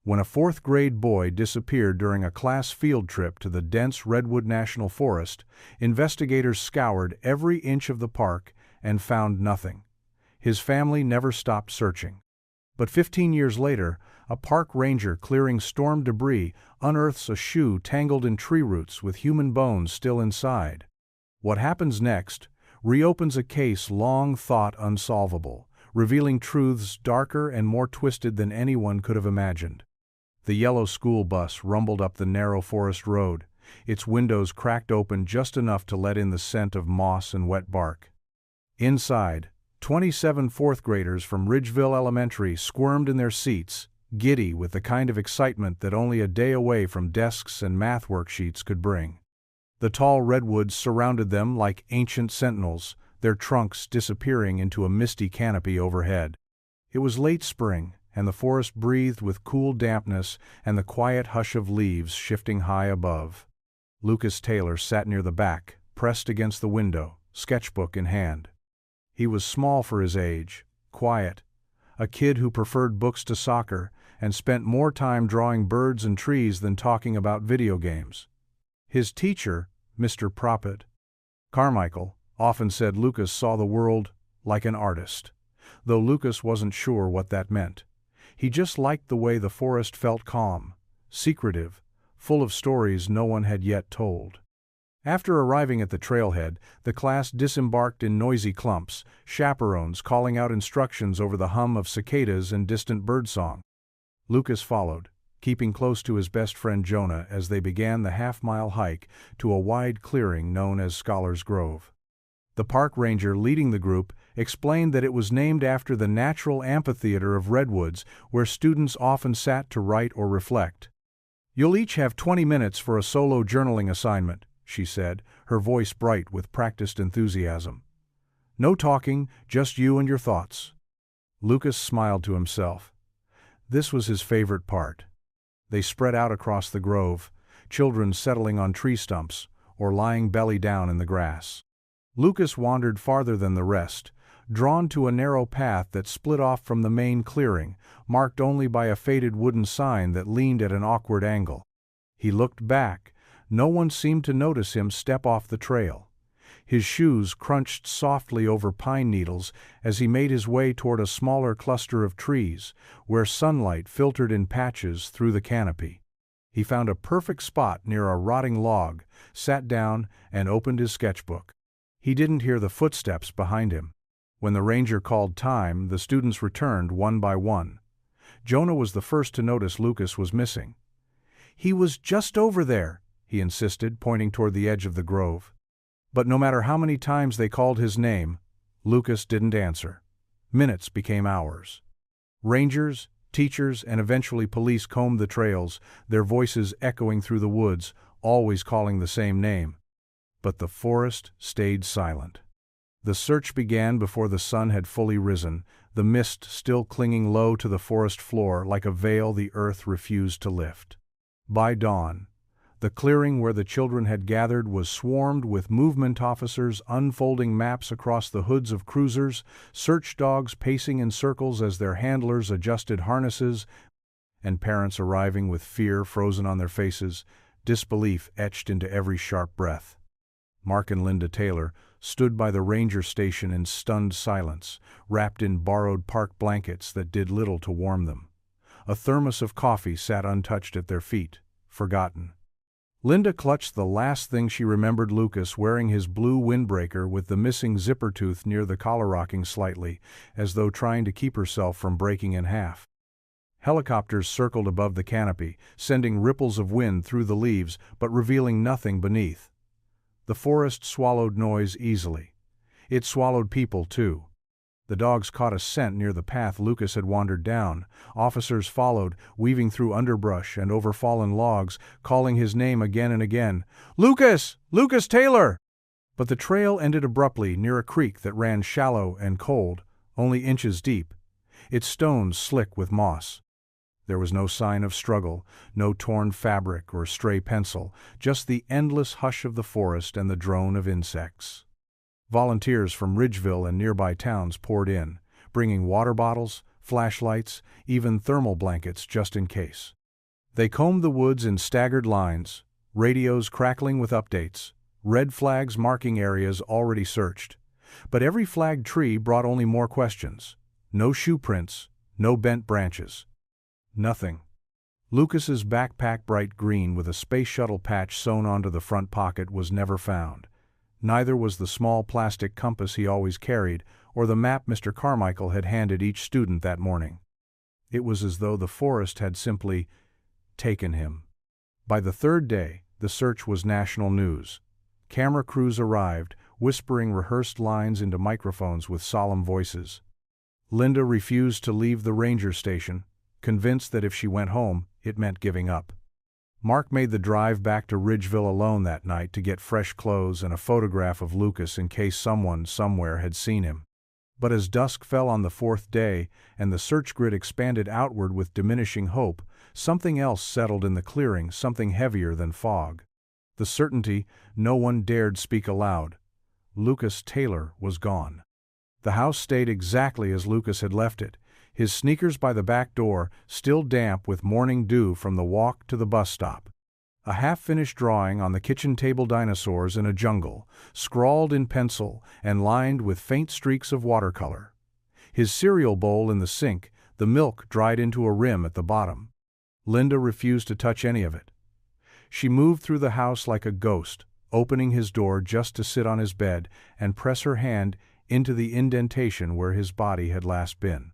when a fourth-grade boy disappeared during a class field trip to the dense Redwood National Forest. Investigators scoured every inch of the park and found nothing. His family never stopped searching. But 15 years later, a park ranger clearing storm debris unearths a shoe tangled in tree roots with human bones still inside. What happens next reopens a case long thought unsolvable, revealing truths darker and more twisted than anyone could have imagined. The yellow school bus rumbled up the narrow forest road, its windows cracked open just enough to let in the scent of moss and wet bark. Inside, 27 fourth graders from Ridgeville Elementary squirmed in their seats, giddy with the kind of excitement that only a day away from desks and math worksheets could bring. The tall redwoods surrounded them like ancient sentinels, their trunks disappearing into a misty canopy overhead. It was late spring, and the forest breathed with cool dampness and the quiet hush of leaves shifting high above. Lucas Taylor sat near the back, pressed against the window, sketchbook in hand. He was small for his age, quiet, a kid who preferred books to soccer and spent more time drawing birds and trees than talking about video games. His teacher, Mr. Prophet Carmichael, often said Lucas saw the world like an artist, though Lucas wasn't sure what that meant. He just liked the way the forest felt calm, secretive, full of stories no one had yet told. After arriving at the trailhead, the class disembarked in noisy clumps, chaperones calling out instructions over the hum of cicadas and distant birdsong. Lucas followed, keeping close to his best friend Jonah as they began the half-mile hike to a wide clearing known as Scholar's Grove. The park ranger leading the group explained that it was named after the natural amphitheater of redwoods where students often sat to write or reflect. "You'll each have 20 minutes for a solo journaling assignment," she said, her voice bright with practiced enthusiasm. "No talking, just you and your thoughts." Lucas smiled to himself. This was his favorite part. They spread out across the grove, children settling on tree stumps or lying belly down in the grass. Lucas wandered farther than the rest, drawn to a narrow path that split off from the main clearing, marked only by a faded wooden sign that leaned at an awkward angle. He looked back. No one seemed to notice him step off the trail. His shoes crunched softly over pine needles as he made his way toward a smaller cluster of trees, where sunlight filtered in patches through the canopy. He found a perfect spot near a rotting log, sat down, and opened his sketchbook. He didn't hear the footsteps behind him. When the ranger called time, the students returned one by one. Jonah was the first to notice Lucas was missing. "He was just over there," he insisted, pointing toward the edge of the grove. But no matter how many times they called his name, Lucas didn't answer. Minutes became hours. Rangers, teachers, and eventually police combed the trails, their voices echoing through the woods, always calling the same name. But the forest stayed silent. The search began before the sun had fully risen, the mist still clinging low to the forest floor like a veil the earth refused to lift. By dawn, the clearing where the children had gathered was swarmed with movement officers unfolding maps across the hoods of cruisers, search dogs pacing in circles as their handlers adjusted harnesses, and parents arriving with fear frozen on their faces, disbelief etched into every sharp breath. Mark and Linda Taylor stood by the ranger station in stunned silence, wrapped in borrowed park blankets that did little to warm them. A thermos of coffee sat untouched at their feet, forgotten. Linda clutched the last thing she remembered: Lucas wearing his blue windbreaker with the missing zipper tooth near the collar rocking slightly, as though trying to keep herself from breaking in half. Helicopters circled above the canopy, sending ripples of wind through the leaves but revealing nothing beneath. The forest swallowed noise easily. It swallowed people, too. The dogs caught a scent near the path Lucas had wandered down. Officers followed, weaving through underbrush and over fallen logs, calling his name again and again. "Lucas! Lucas Taylor!" But the trail ended abruptly near a creek that ran shallow and cold, only inches deep, its stones slick with moss. There was no sign of struggle, no torn fabric or stray pencil, just the endless hush of the forest and the drone of insects. Volunteers from Ridgeville and nearby towns poured in, bringing water bottles, flashlights, even thermal blankets just in case. They combed the woods in staggered lines, radios crackling with updates, red flags marking areas already searched. But every flagged tree brought only more questions. No shoe prints, no bent branches. Nothing. Lucas's backpack, bright green with a space shuttle patch sewn onto the front pocket, was never found. Neither was the small plastic compass he always carried, or the map Mr. Carmichael had handed each student that morning. It was as though the forest had simply taken him. By the third day, the search was national news. Camera crews arrived, whispering rehearsed lines into microphones with solemn voices. Linda refused to leave the ranger station, convinced that if she went home, it meant giving up. Mark made the drive back to Ridgeville alone that night to get fresh clothes and a photograph of Lucas in case someone somewhere had seen him. But as dusk fell on the fourth day and the search grid expanded outward with diminishing hope, something else settled in the clearing, something heavier than fog. The certainty no one dared speak aloud. Lucas Taylor was gone. The house stayed exactly as Lucas had left it, his sneakers by the back door still damp with morning dew from the walk to the bus stop. A half-finished drawing on the kitchen table, dinosaurs in a jungle, scrawled in pencil and lined with faint streaks of watercolor. His cereal bowl in the sink, the milk dried into a rim at the bottom. Linda refused to touch any of it. She moved through the house like a ghost, opening his door just to sit on his bed and press her hand into the indentation where his body had last been.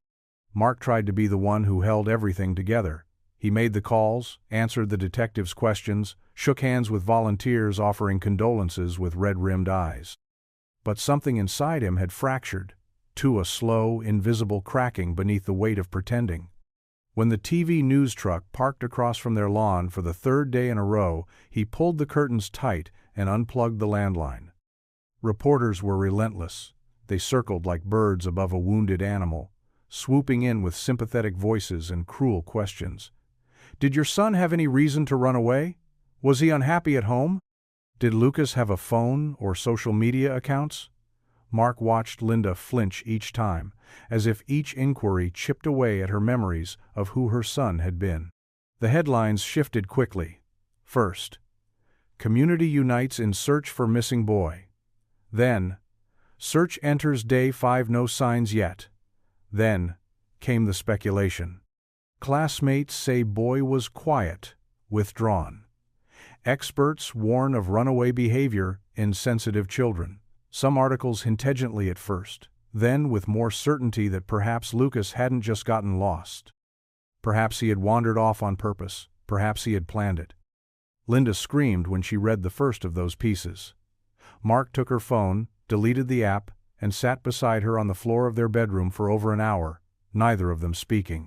Mark tried to be the one who held everything together. He made the calls, answered the detectives' questions, shook hands with volunteers offering condolences with red-rimmed eyes. But something inside him had fractured, to a slow, invisible cracking beneath the weight of pretending. When the TV news truck parked across from their lawn for the third day in a row, he pulled the curtains tight and unplugged the landline. Reporters were relentless. They circled like birds above a wounded animal, swooping in with sympathetic voices and cruel questions. Did your son have any reason to run away? Was he unhappy at home? Did Lucas have a phone or social media accounts? Mark watched Linda flinch each time, as if each inquiry chipped away at her memories of who her son had been. The headlines shifted quickly. First, Community unites in search for missing boy. Then, search enters day 5, no signs yet. Then came the speculation. Classmates say boy was quiet, withdrawn. Experts warn of runaway behavior in sensitive children. Some articles hint tangentially at first, then with more certainty that perhaps Lucas hadn't just gotten lost. Perhaps he had wandered off on purpose, perhaps he had planned it. Linda screamed when she read the first of those pieces. Mark took her phone, deleted the app, and sat beside her on the floor of their bedroom for over an hour, neither of them speaking.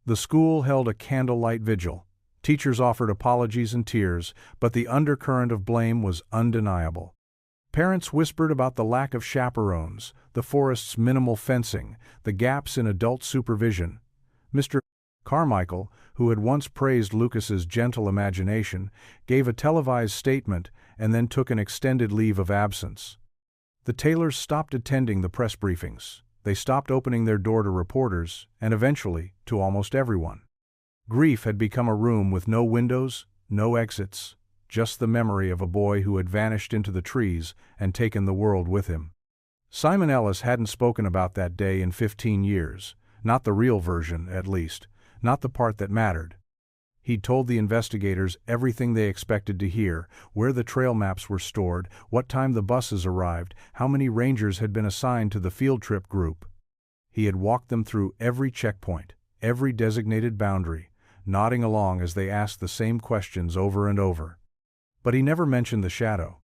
The school held a candlelight vigil. Teachers offered apologies and tears, but the undercurrent of blame was undeniable. Parents whispered about the lack of chaperones, the forest's minimal fencing, the gaps in adult supervision. Mr. Carmichael, who had once praised Lucas's gentle imagination, gave a televised statement and then took an extended leave of absence. The Taylors stopped attending the press briefings. They stopped opening their door to reporters, and eventually, to almost everyone. Grief had become a room with no windows, no exits, just the memory of a boy who had vanished into the trees and taken the world with him. Simon Ellis hadn't spoken about that day in 15 years, not the real version, at least, not the part that mattered. He'd told the investigators everything they expected to hear, where the trail maps were stored, what time the buses arrived, how many rangers had been assigned to the field trip group. He had walked them through every checkpoint, every designated boundary, nodding along as they asked the same questions over and over. But he never mentioned the shadow.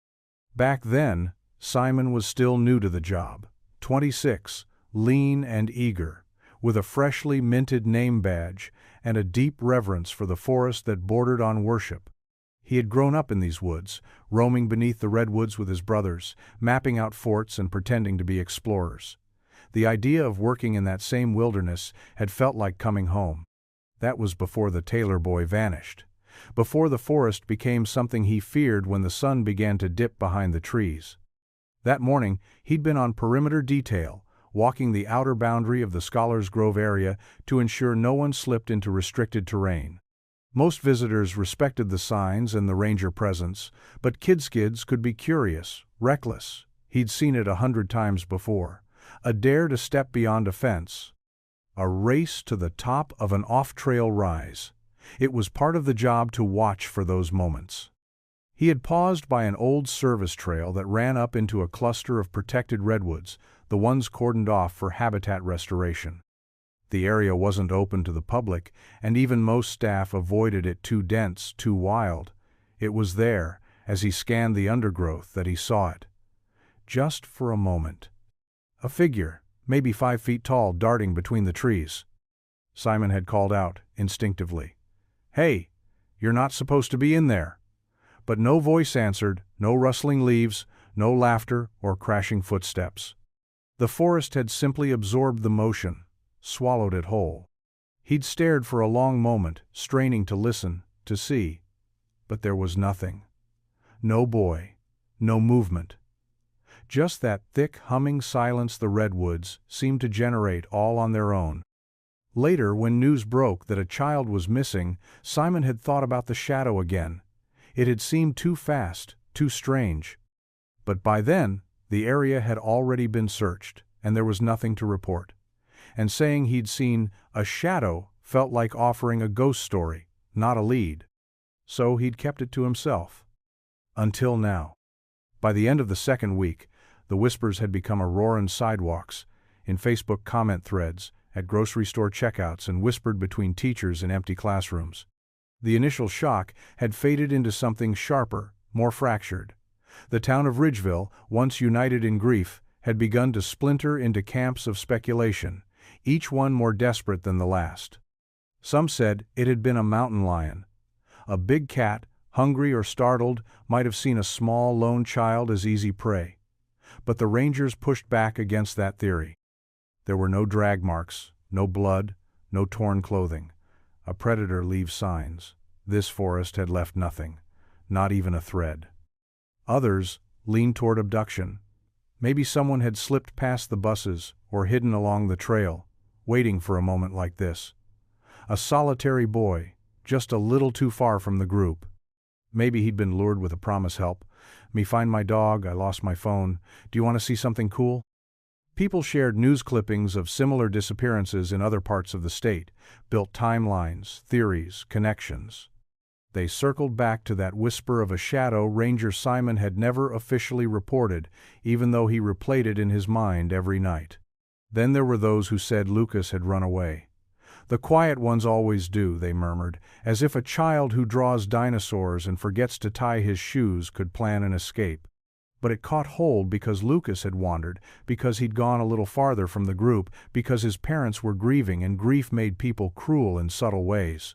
Back then, Simon was still new to the job, 26, lean and eager, with a freshly minted name badge and a deep reverence for the forest that bordered on worship. He had grown up in these woods, roaming beneath the redwoods with his brothers, mapping out forts and pretending to be explorers. The idea of working in that same wilderness had felt like coming home. That was before the Taylor boy vanished, before the forest became something he feared when the sun began to dip behind the trees. That morning, he'd been on perimeter detail, walking the outer boundary of the Scholars Grove area to ensure no one slipped into restricted terrain. Most visitors respected the signs and the ranger presence, but Kidskids could be curious, reckless. He'd seen it 100 times before. A dare to step beyond a fence. A race to the top of an off-trail rise. It was part of the job to watch for those moments. He had paused by an old service trail that ran up into a cluster of protected redwoods, the ones cordoned off for habitat restoration. The area wasn't open to the public, and even most staff avoided it too dense, too wild. It was there, as he scanned the undergrowth, that he saw it. Just for a moment. A figure, maybe 5 feet tall, darting between the trees. Simon had called out, instinctively, "Hey, you're not supposed to be in there." But no voice answered, no rustling leaves, no laughter or crashing footsteps. The forest had simply absorbed the motion, swallowed it whole. He'd stared for a long moment, straining to listen, to see. But there was nothing. No boy, no movement. Just that thick, humming silence the redwoods seemed to generate all on their own. Later, when news broke that a child was missing, Simon had thought about the shadow again. It had seemed too fast, too strange. But by then, the area had already been searched, and there was nothing to report. And saying he'd seen a shadow felt like offering a ghost story, not a lead. So he'd kept it to himself. Until now. By the end of the second week, the whispers had become a roar in sidewalks, in Facebook comment threads, at grocery store checkouts, and whispered between teachers in empty classrooms. The initial shock had faded into something sharper, more fractured. The town of Ridgeville, once united in grief, had begun to splinter into camps of speculation, each one more desperate than the last. Some said it had been a mountain lion. A big cat, hungry or startled, might have seen a small lone child as easy prey. But the rangers pushed back against that theory. There were no drag marks, no blood, no torn clothing. A predator leaves signs. This forest had left nothing, not even a thread. Others leaned toward abduction. Maybe someone had slipped past the buses or hidden along the trail, waiting for a moment like this. A solitary boy, just a little too far from the group. Maybe he'd been lured with a promise: help me find my dog, I lost my phone, do you want to see something cool? People shared news clippings of similar disappearances in other parts of the state, built timelines, theories, connections. They circled back to that whisper of a shadow Ranger Simon had never officially reported, even though he replayed it in his mind every night. Then there were those who said Lucas had run away. The quiet ones always do, they murmured, as if a child who draws dinosaurs and forgets to tie his shoes could plan an escape. But it caught hold because Lucas had wandered, because he'd gone a little farther from the group, because his parents were grieving, and grief made people cruel in subtle ways.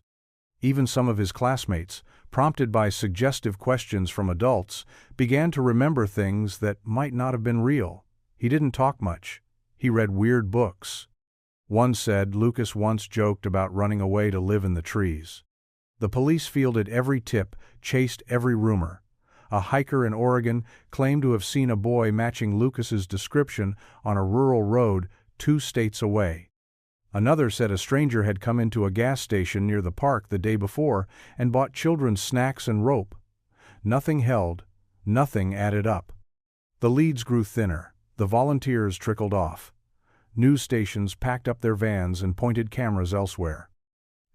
Even some of his classmates, prompted by suggestive questions from adults, began to remember things that might not have been real. He didn't talk much. He read weird books. One said Lucas once joked about running away to live in the trees. The police fielded every tip, chased every rumor. A hiker in Oregon claimed to have seen a boy matching Lucas's description on a rural road 2 states away. Another said a stranger had come into a gas station near the park the day before and bought children snacks and rope. Nothing held, nothing added up. The leads grew thinner, the volunteers trickled off. News stations packed up their vans and pointed cameras elsewhere.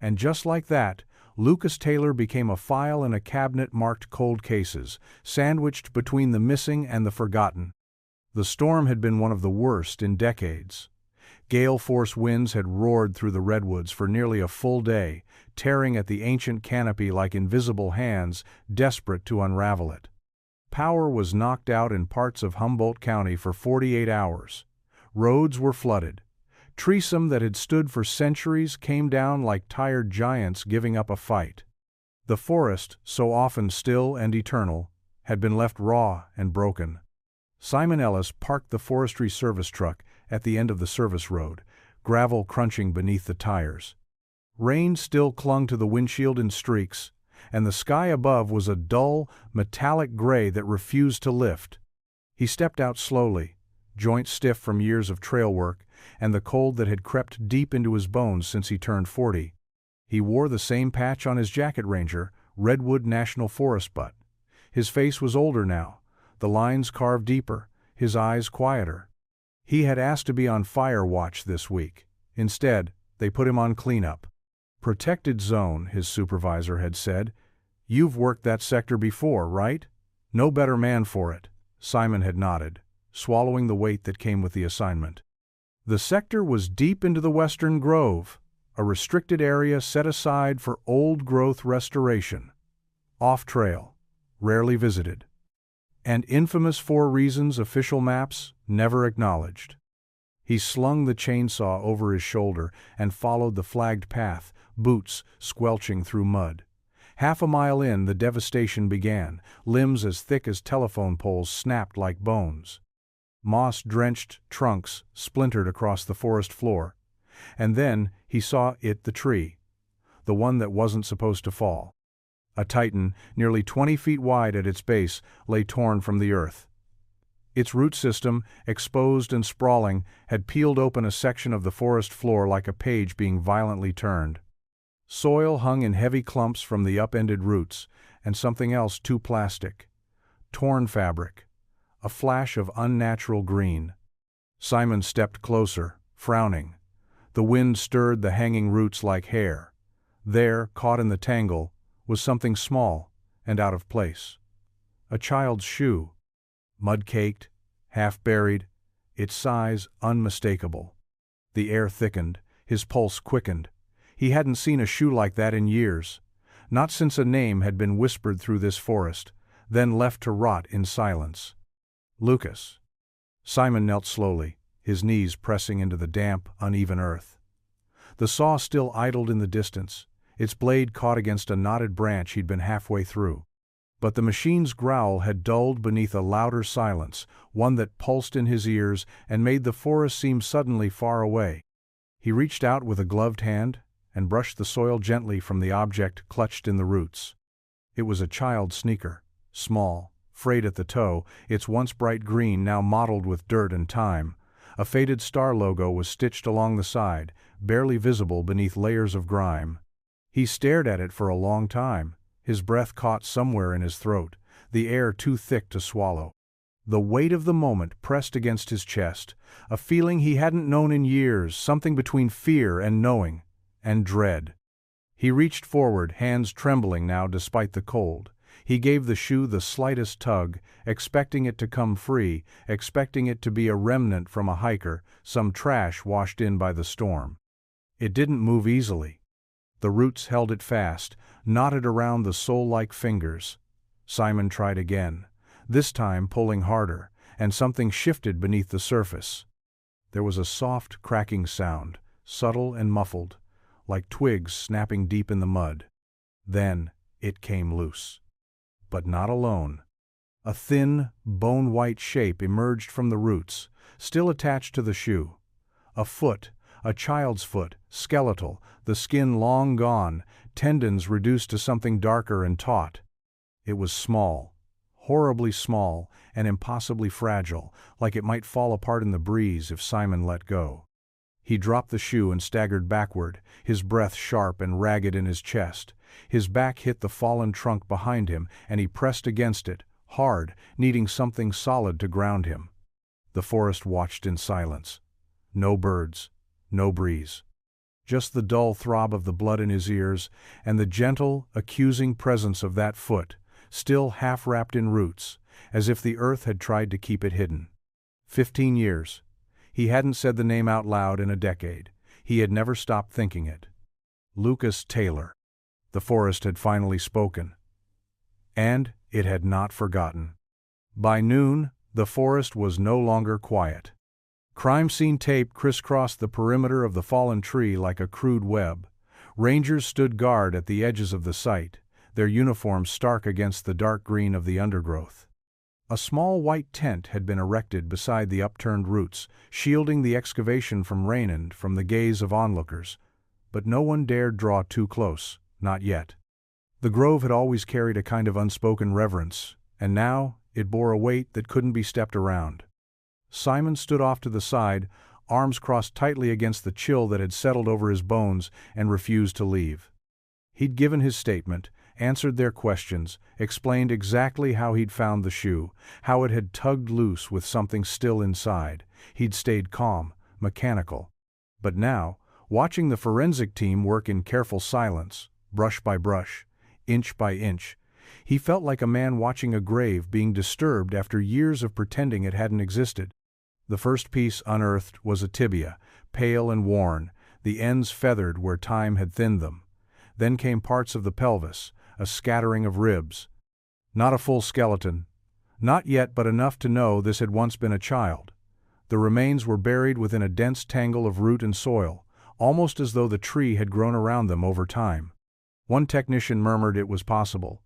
And just like that, Lucas Taylor became a file in a cabinet marked cold cases, sandwiched between the missing and the forgotten. The storm had been one of the worst in decades. Gale-force winds had roared through the redwoods for nearly a full day, tearing at the ancient canopy like invisible hands, desperate to unravel it. Power was knocked out in parts of Humboldt County for 48 hours. Roads were flooded. Treesome that had stood for centuries came down like tired giants giving up a fight. The forest, so often still and eternal, had been left raw and broken. Simon Ellis parked the Forestry Service truck at the end of the service road, gravel crunching beneath the tires. Rain still clung to the windshield in streaks, and the sky above was a dull, metallic gray that refused to lift. He stepped out slowly, joints stiff from years of trail work and the cold that had crept deep into his bones since he turned 40. He wore the same patch on his jacket, Ranger, Redwood National Forest butt. His face was older now, the lines carved deeper, his eyes quieter. He had asked to be on fire watch this week. Instead, they put him on cleanup. Protected zone, his supervisor had said. You've worked that sector before, right? No better man for it. Simon had nodded, swallowing the weight that came with the assignment. The sector was deep into the Western Grove, a restricted area set aside for old-growth restoration. Off-trail, rarely visited. And infamous for reasons official maps never acknowledged. He slung the chainsaw over his shoulder and followed the flagged path, boots squelching through mud. Half a mile in, the devastation began. Limbs as thick as telephone poles snapped like bones. Moss-drenched trunks splintered across the forest floor. And then he saw it, the tree. The one that wasn't supposed to fall. A titan, nearly 20 feet wide at its base, lay torn from the earth. Its root system, exposed and sprawling, had peeled open a section of the forest floor like a page being violently turned. Soil hung in heavy clumps from the upended roots, and something else too plastic. Torn fabric. A flash of unnatural green. Simon stepped closer, frowning. The wind stirred the hanging roots like hair. There, caught in the tangle, was something small and out of place. A child's shoe. Mud-caked, half-buried, its size unmistakable. The air thickened, his pulse quickened. He hadn't seen a shoe like that in years, not since a name had been whispered through this forest, then left to rot in silence. Lucas. Simon knelt slowly, his knees pressing into the damp, uneven earth. The saw still idled in the distance, its blade caught against a knotted branch he'd been halfway through. But the machine's growl had dulled beneath a louder silence, one that pulsed in his ears and made the forest seem suddenly far away. He reached out with a gloved hand and brushed the soil gently from the object clutched in the roots. It was a child's sneaker, small, frayed at the toe, its once bright green now mottled with dirt and time. A faded star logo was stitched along the side, barely visible beneath layers of grime. He stared at it for a long time, his breath caught somewhere in his throat, the air too thick to swallow. The weight of the moment pressed against his chest, a feeling he hadn't known in years, something between fear and knowing, and dread. He reached forward, hands trembling now despite the cold. He gave the shoe the slightest tug, expecting it to come free, expecting it to be a remnant from a hiker, some trash washed in by the storm. It didn't move easily. The roots held it fast, knotted around the sole-like fingers. Simon tried again, this time pulling harder, and something shifted beneath the surface. There was a soft, cracking sound, subtle and muffled, like twigs snapping deep in the mud. Then it came loose. But not alone. A thin, bone-white shape emerged from the roots, still attached to the shoe. A foot, a child's foot, skeletal, the skin long gone, tendons reduced to something darker and taut. It was small, horribly small, and impossibly fragile, like it might fall apart in the breeze if Simon let go. He dropped the shoe and staggered backward, his breath sharp and ragged in his chest. His back hit the fallen trunk behind him, and he pressed against it, hard, needing something solid to ground him. The forest watched in silence. No birds, no breeze. Just the dull throb of the blood in his ears, and the gentle, accusing presence of that foot, still half-wrapped in roots, as if the earth had tried to keep it hidden. 15 years. He hadn't said the name out loud in a decade. He had never stopped thinking it. Lucas Taylor. The forest had finally spoken. And it had not forgotten. By noon, the forest was no longer quiet. Crime scene tape crisscrossed the perimeter of the fallen tree like a crude web. Rangers stood guard at the edges of the site, their uniforms stark against the dark green of the undergrowth. A small white tent had been erected beside the upturned roots, shielding the excavation from rain and from the gaze of onlookers. But no one dared draw too close, not yet. The grove had always carried a kind of unspoken reverence, and now it bore a weight that couldn't be stepped around. Simon stood off to the side, arms crossed tightly against the chill that had settled over his bones, and refused to leave. He'd given his statement, answered their questions, explained exactly how he'd found the shoe, how it had tugged loose with something still inside. He'd stayed calm, mechanical. But now, watching the forensic team work in careful silence, brush by brush, inch by inch, he felt like a man watching a grave being disturbed after years of pretending it hadn't existed. The first piece unearthed was a tibia, pale and worn, the ends feathered where time had thinned them. Then came parts of the pelvis, a scattering of ribs. Not a full skeleton. Not yet, but enough to know this had once been a child. The remains were buried within a dense tangle of root and soil, almost as though the tree had grown around them over time. One technician murmured it was possible.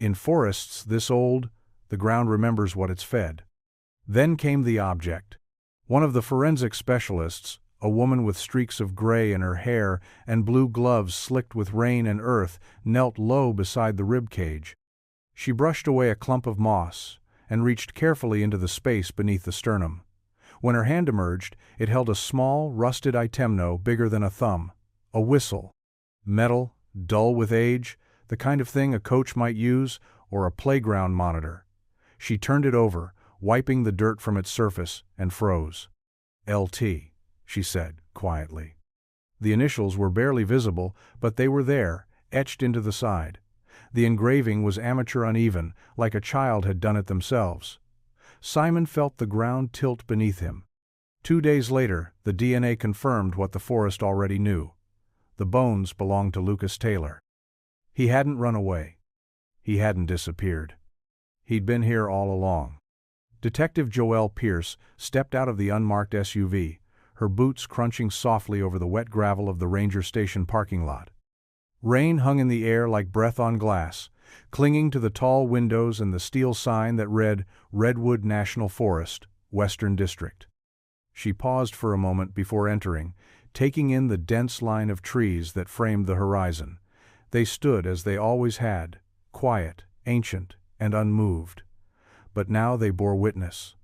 In forests this old, the ground remembers what it's fed. Then came the object. One of the forensic specialists, a woman with streaks of gray in her hair and blue gloves slicked with rain and earth, knelt low beside the rib cage. She brushed away a clump of moss and reached carefully into the space beneath the sternum. When her hand emerged, it held a small, rusted itemno bigger than a thumb. A whistle. Metal, dull with age, the kind of thing a coach might use, or a playground monitor. She turned it over, wiping the dirt from its surface, and froze. "LT," she said, quietly. The initials were barely visible, but they were there, etched into the side. The engraving was amateur uneven, like a child had done it themselves. Simon felt the ground tilt beneath him. 2 days later, the DNA confirmed what the forest already knew. The bones belonged to Lucas Taylor. He hadn't run away. He hadn't disappeared. He'd been here all along. Detective Joelle Pierce stepped out of the unmarked SUV, her boots crunching softly over the wet gravel of the ranger station parking lot. Rain hung in the air like breath on glass, clinging to the tall windows and the steel sign that read Redwood National Forest, Western District. She paused for a moment before entering, taking in the dense line of trees that framed the horizon. They stood as they always had, quiet, ancient, and unmoved. But now they bore witness.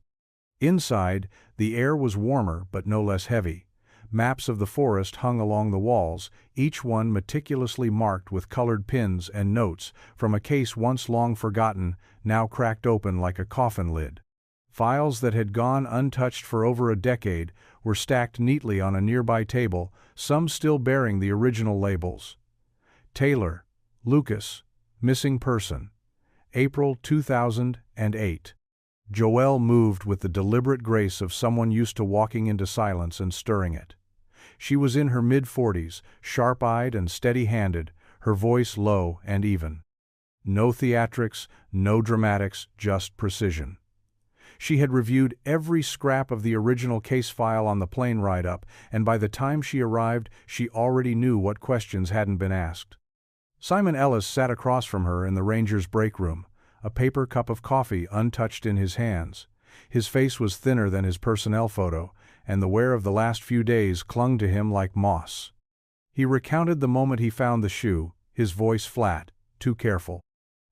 Inside, the air was warmer but no less heavy. Maps of the forest hung along the walls, each one meticulously marked with colored pins and notes from a case once long forgotten, now cracked open like a coffin lid. Files that had gone untouched for over a decade were stacked neatly on a nearby table, some still bearing the original labels. Taylor, Lucas, missing person. April 2008. Joelle moved with the deliberate grace of someone used to walking into silence and stirring it. She was in her mid-40s, sharp-eyed and steady-handed, her voice low and even. No theatrics, no dramatics, just precision. She had reviewed every scrap of the original case file on the plane ride up, and by the time she arrived, she already knew what questions hadn't been asked. Simon Ellis sat across from her in the Ranger's break room, a paper cup of coffee untouched in his hands. His face was thinner than his personnel photo, and the wear of the last few days clung to him like moss. He recounted the moment he found the shoe, his voice flat, too careful.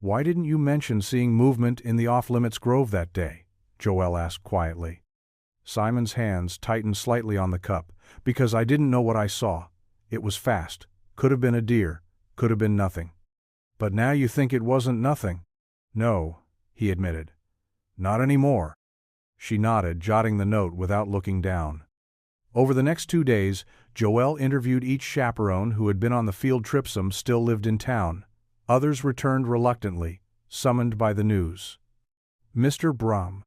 "Why didn't you mention seeing movement in the off-limits grove that day?" Joelle asked quietly. Simon's hands tightened slightly on the cup. "Because I didn't know what I saw. It was fast. Could have been a deer. Could have been nothing." "But now you think it wasn't nothing?" "No," he admitted. "Not anymore." She nodded, jotting the note without looking down. Over the next 2 days, Joelle interviewed each chaperone who had been on the field trip some still lived in town. Others returned reluctantly, summoned by the news. Mr. Brum.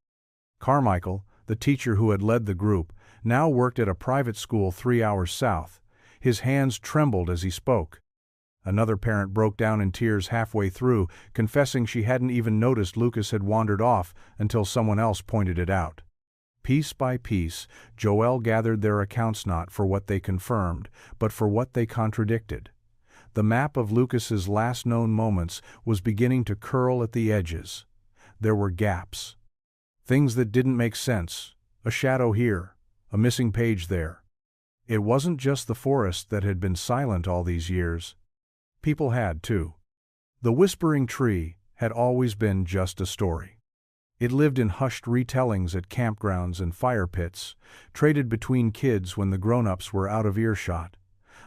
Carmichael, the teacher who had led the group, now worked at a private school 3 hours south. His hands trembled as he spoke. Another parent broke down in tears halfway through, confessing she hadn't even noticed Lucas had wandered off until someone else pointed it out. Piece by piece, Joelle gathered their accounts not for what they confirmed, but for what they contradicted. The map of Lucas's last known moments was beginning to curl at the edges. There were gaps. Things that didn't make sense, a shadow here, a missing page there. It wasn't just the forest that had been silent all these years. People had, too. The whispering tree had always been just a story. It lived in hushed retellings at campgrounds and fire pits, traded between kids when the grown-ups were out of earshot.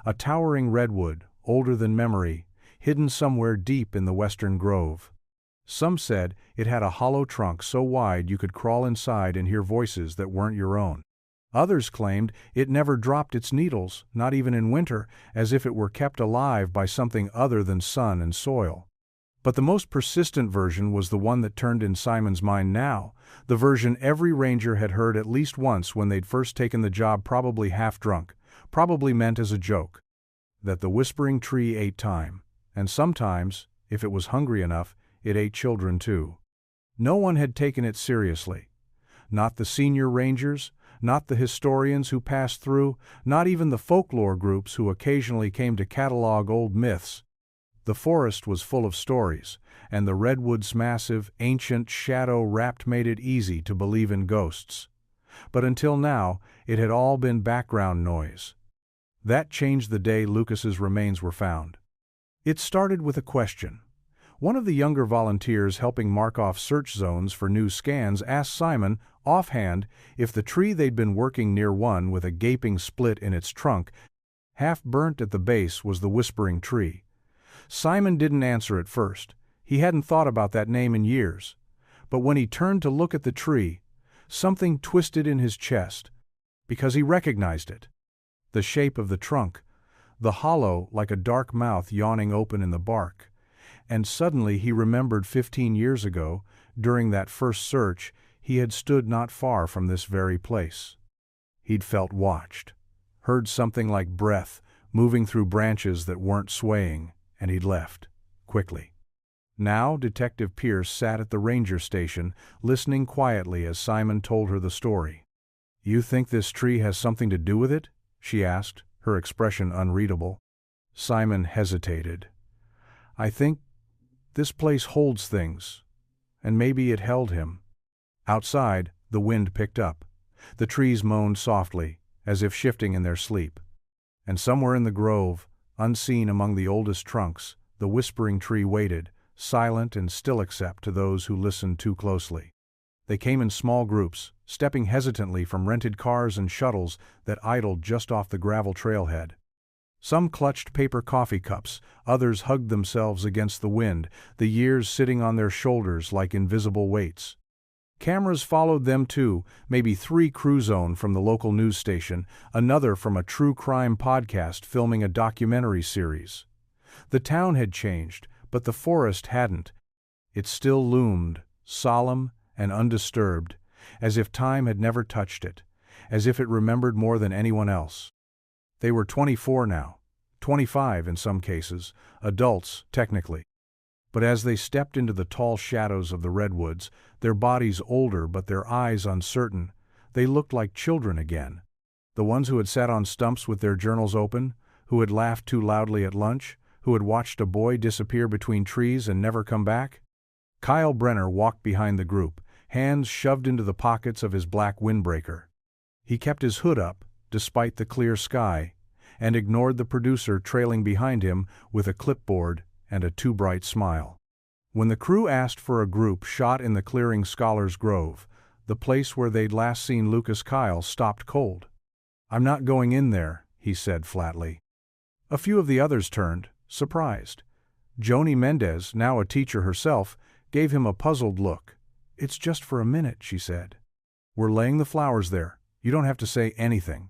A towering redwood, older than memory, hidden somewhere deep in the western grove. Some said it had a hollow trunk so wide you could crawl inside and hear voices that weren't your own. Others claimed it never dropped its needles, not even in winter, as if it were kept alive by something other than sun and soil. But the most persistent version was the one that turned in Simon's mind now, the version every ranger had heard at least once when they'd first taken the job, probably half drunk, probably meant as a joke. That the whispering tree ate time, and sometimes, if it was hungry enough, it ate children too. No one had taken it seriously. Not the senior rangers, not the historians who passed through, not even the folklore groups who occasionally came to catalog old myths. The forest was full of stories, and the redwood's massive, ancient shadow-wrapped made it easy to believe in ghosts. But until now, it had all been background noise. That changed the day Lucas's remains were found. It started with a question. One of the younger volunteers helping mark off search zones for new scans asked Simon, offhand, if the tree they'd been working near, one with a gaping split in its trunk, half burnt at the base, was the Whispering Tree. Simon didn't answer at first. He hadn't thought about that name in years. But when he turned to look at the tree, something twisted in his chest, because he recognized it. The shape of the trunk, the hollow like a dark mouth yawning open in the bark. And suddenly he remembered 15 years ago, during that first search, he had stood not far from this very place. He'd felt watched, heard something like breath moving through branches that weren't swaying, and he'd left, quickly. Now Detective Pierce sat at the ranger station, listening quietly as Simon told her the story. "You think this tree has something to do with it?" she asked, her expression unreadable. Simon hesitated. "I think this place holds things, and maybe it held him." Outside, the wind picked up. The trees moaned softly, as if shifting in their sleep. And somewhere in the grove, unseen among the oldest trunks, the Whispering Tree waited, silent and still except to those who listened too closely. They came in small groups, stepping hesitantly from rented cars and shuttles that idled just off the gravel trailhead. Some clutched paper coffee cups, others hugged themselves against the wind, the years sitting on their shoulders like invisible weights. Cameras followed them too, maybe 3 crew zone from the local news station, another from a true crime podcast filming a documentary series. The town had changed, but the forest hadn't. It still loomed, solemn and undisturbed, as if time had never touched it, as if it remembered more than anyone else. They were 24 now, 25 in some cases, adults, technically. But as they stepped into the tall shadows of the redwoods, their bodies older but their eyes uncertain, they looked like children again. The ones who had sat on stumps with their journals open, who had laughed too loudly at lunch, who had watched a boy disappear between trees and never come back. Kyle Brenner walked behind the group, hands shoved into the pockets of his black windbreaker. He kept his hood up, despite the clear sky, and ignored the producer trailing behind him with a clipboard and a too bright smile. When the crew asked for a group shot in the clearing Scholars Grove, the place where they'd last seen Lucas Kyle stopped cold. "I'm not going in there," he said flatly. A few of the others turned, surprised. Joni Mendez, now a teacher herself, gave him a puzzled look. "It's just for a minute," she said. "We're laying the flowers there. You don't have to say anything."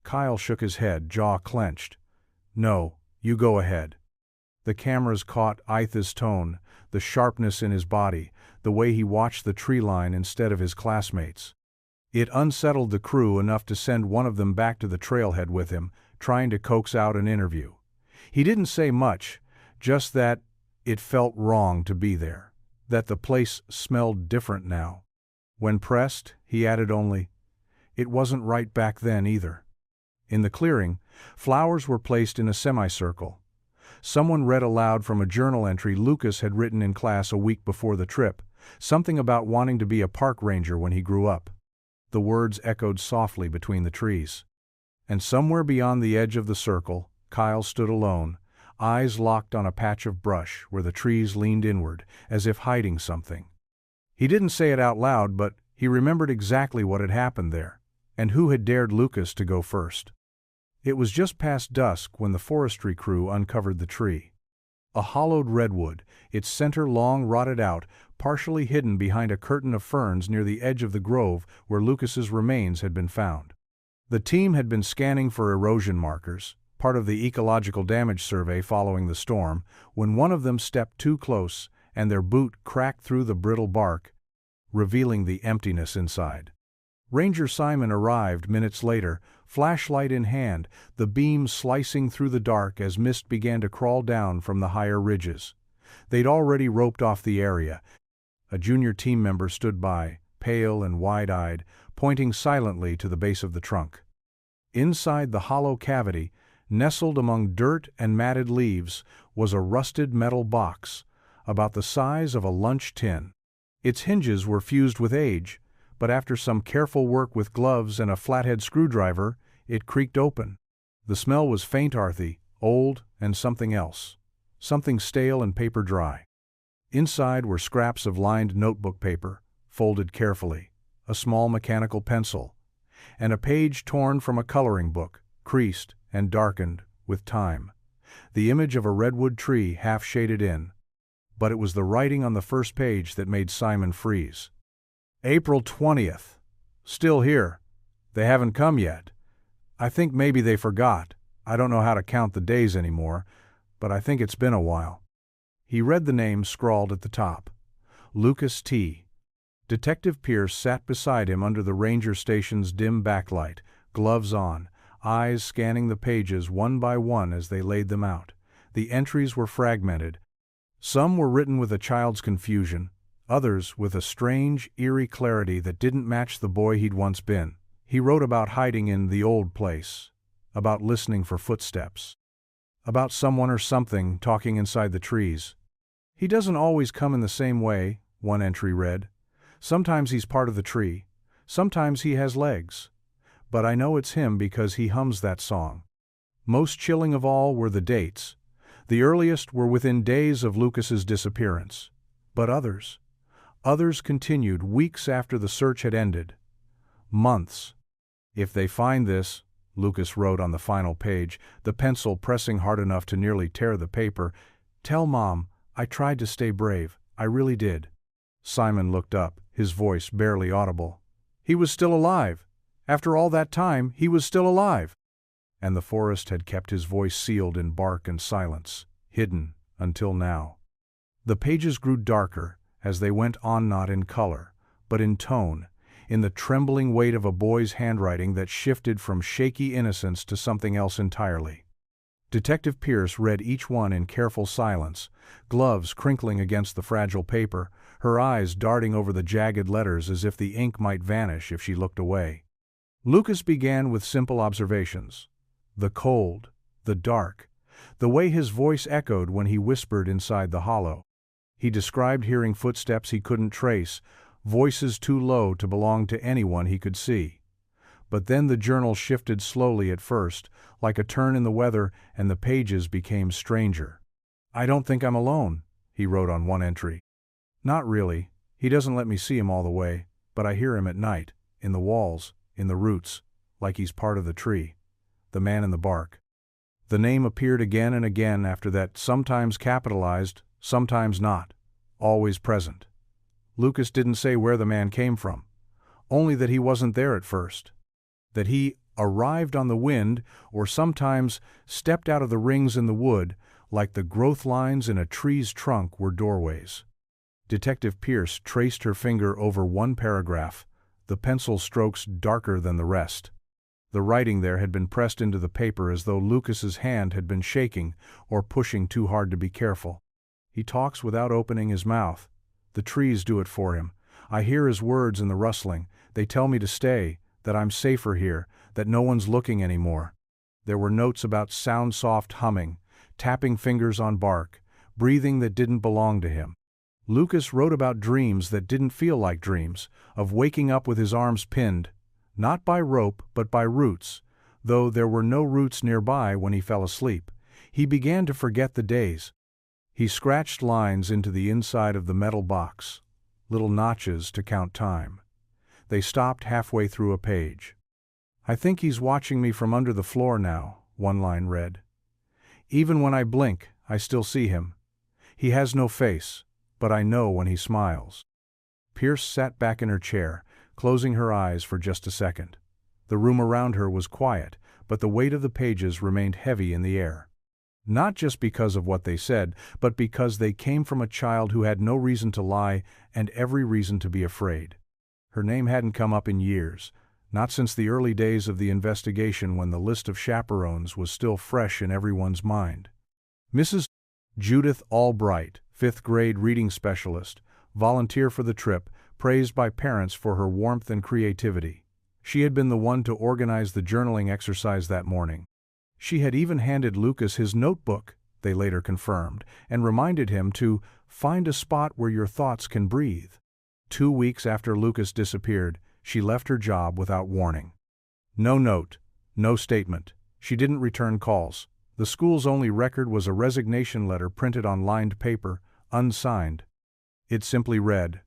Kyle shook his head, jaw clenched. "No, you go ahead." The cameras caught Itha's tone, the sharpness in his body, the way he watched the tree line instead of his classmates. It unsettled the crew enough to send one of them back to the trailhead with him, trying to coax out an interview. He didn't say much, just that it felt wrong to be there, that the place smelled different now. When pressed, he added only, "It wasn't right back then either." In the clearing, flowers were placed in a semicircle. Someone read aloud from a journal entry Lucas had written in class a week before the trip, something about wanting to be a park ranger when he grew up. The words echoed softly between the trees. And somewhere beyond the edge of the circle, Kyle stood alone, eyes locked on a patch of brush where the trees leaned inward, as if hiding something. He didn't say it out loud, but he remembered exactly what had happened there, and who had dared Lucas to go first. It was just past dusk when the forestry crew uncovered the tree. A hollowed redwood, its center long rotted out, partially hidden behind a curtain of ferns near the edge of the grove where Lucas's remains had been found. The team had been scanning for erosion markers, part of the ecological damage survey following the storm, when one of them stepped too close and their boot cracked through the brittle bark, revealing the emptiness inside. Ranger Simon arrived minutes later, flashlight in hand, the beam slicing through the dark as mist began to crawl down from the higher ridges. They'd already roped off the area. A junior team member stood by, pale and wide-eyed, pointing silently to the base of the trunk. Inside the hollow cavity, nestled among dirt and matted leaves, was a rusted metal box, about the size of a lunch tin. Its hinges were fused with age, but after some careful work with gloves and a flathead screwdriver, it creaked open. The smell was faint, earthy, old, and something else. Something stale and paper dry. Inside were scraps of lined notebook paper, folded carefully, a small mechanical pencil, and a page torn from a coloring book, creased and darkened with time. The image of a redwood tree half shaded in. But it was the writing on the first page that made Simon freeze. April 20th. Still here. They haven't come yet. I think maybe they forgot. I don't know how to count the days anymore, but I think it's been a while. He read the name scrawled at the top. Lucas T. Detective Pierce sat beside him under the ranger station's dim backlight, gloves on, eyes scanning the pages one by one as they laid them out. The entries were fragmented. Some were written with a child's confusion, others with a strange, eerie clarity that didn't match the boy he'd once been. He wrote about hiding in the old place, about listening for footsteps, about someone or something talking inside the trees. He doesn't always come in the same way, one entry read. Sometimes he's part of the tree, sometimes he has legs. But I know it's him because he hums that song. Most chilling of all were the dates. The earliest were within days of Lucas's disappearance. But others continued weeks after the search had ended. Months. If they find this, Lucas wrote on the final page, the pencil pressing hard enough to nearly tear the paper, tell Mom, I tried to stay brave, I really did. Simon looked up, his voice barely audible. He was still alive. After all that time, he was still alive. And the forest had kept his voice sealed in bark and silence, hidden until now. The pages grew darker as they went on, not in color, but in tone, in the trembling weight of a boy's handwriting that shifted from shaky innocence to something else entirely. Detective Pierce read each one in careful silence, gloves crinkling against the fragile paper, her eyes darting over the jagged letters as if the ink might vanish if she looked away. Lucas began with simple observations. The cold, the dark, the way his voice echoed when he whispered inside the hollow. He described hearing footsteps he couldn't trace, voices too low to belong to anyone he could see. But then the journal shifted slowly at first, like a turn in the weather, and the pages became stranger. I don't think I'm alone, he wrote on one entry. Not really. He doesn't let me see him all the way, but I hear him at night, in the walls, in the roots, like he's part of the tree. The man in the bark. The name appeared again and again after that, sometimes capitalized, sometimes not, always present. Lucas didn't say where the man came from, only that he wasn't there at first, that he arrived on the wind or sometimes stepped out of the rings in the wood like the growth lines in a tree's trunk were doorways. Detective Pierce traced her finger over one paragraph, the pencil strokes darker than the rest. The writing there had been pressed into the paper as though Lucas's hand had been shaking or pushing too hard to be careful. He talks without opening his mouth. The trees do it for him. I hear his words in the rustling. They tell me to stay, that I'm safer here, that no one's looking anymore. There were notes about sound-soft humming, tapping fingers on bark, breathing that didn't belong to him. Lucas wrote about dreams that didn't feel like dreams, of waking up with his arms pinned, not by rope but by roots, though there were no roots nearby when he fell asleep. He began to forget the days. He scratched lines into the inside of the metal box, little notches to count time. They stopped halfway through a page. I think he's watching me from under the floor now, one line read. Even when I blink, I still see him, He has no face, but I know when he smiles." Pierce sat back in her chair, closing her eyes for just a second. The room around her was quiet, but the weight of the pages remained heavy in the air. Not just because of what they said, but because they came from a child who had no reason to lie and every reason to be afraid. Her name hadn't come up in years, not since the early days of the investigation when the list of chaperones was still fresh in everyone's mind. Mrs. Judith Albright, 5th grade reading specialist, volunteer for the trip, praised by parents for her warmth and creativity. She had been the one to organize the journaling exercise that morning. She had even handed Lucas his notebook, they later confirmed, and reminded him to find a spot where your thoughts can breathe. 2 weeks after Lucas disappeared, she left her job without warning. No note, no statement. She didn't return calls. The school's only record was a resignation letter printed on lined paper, unsigned. It simply read,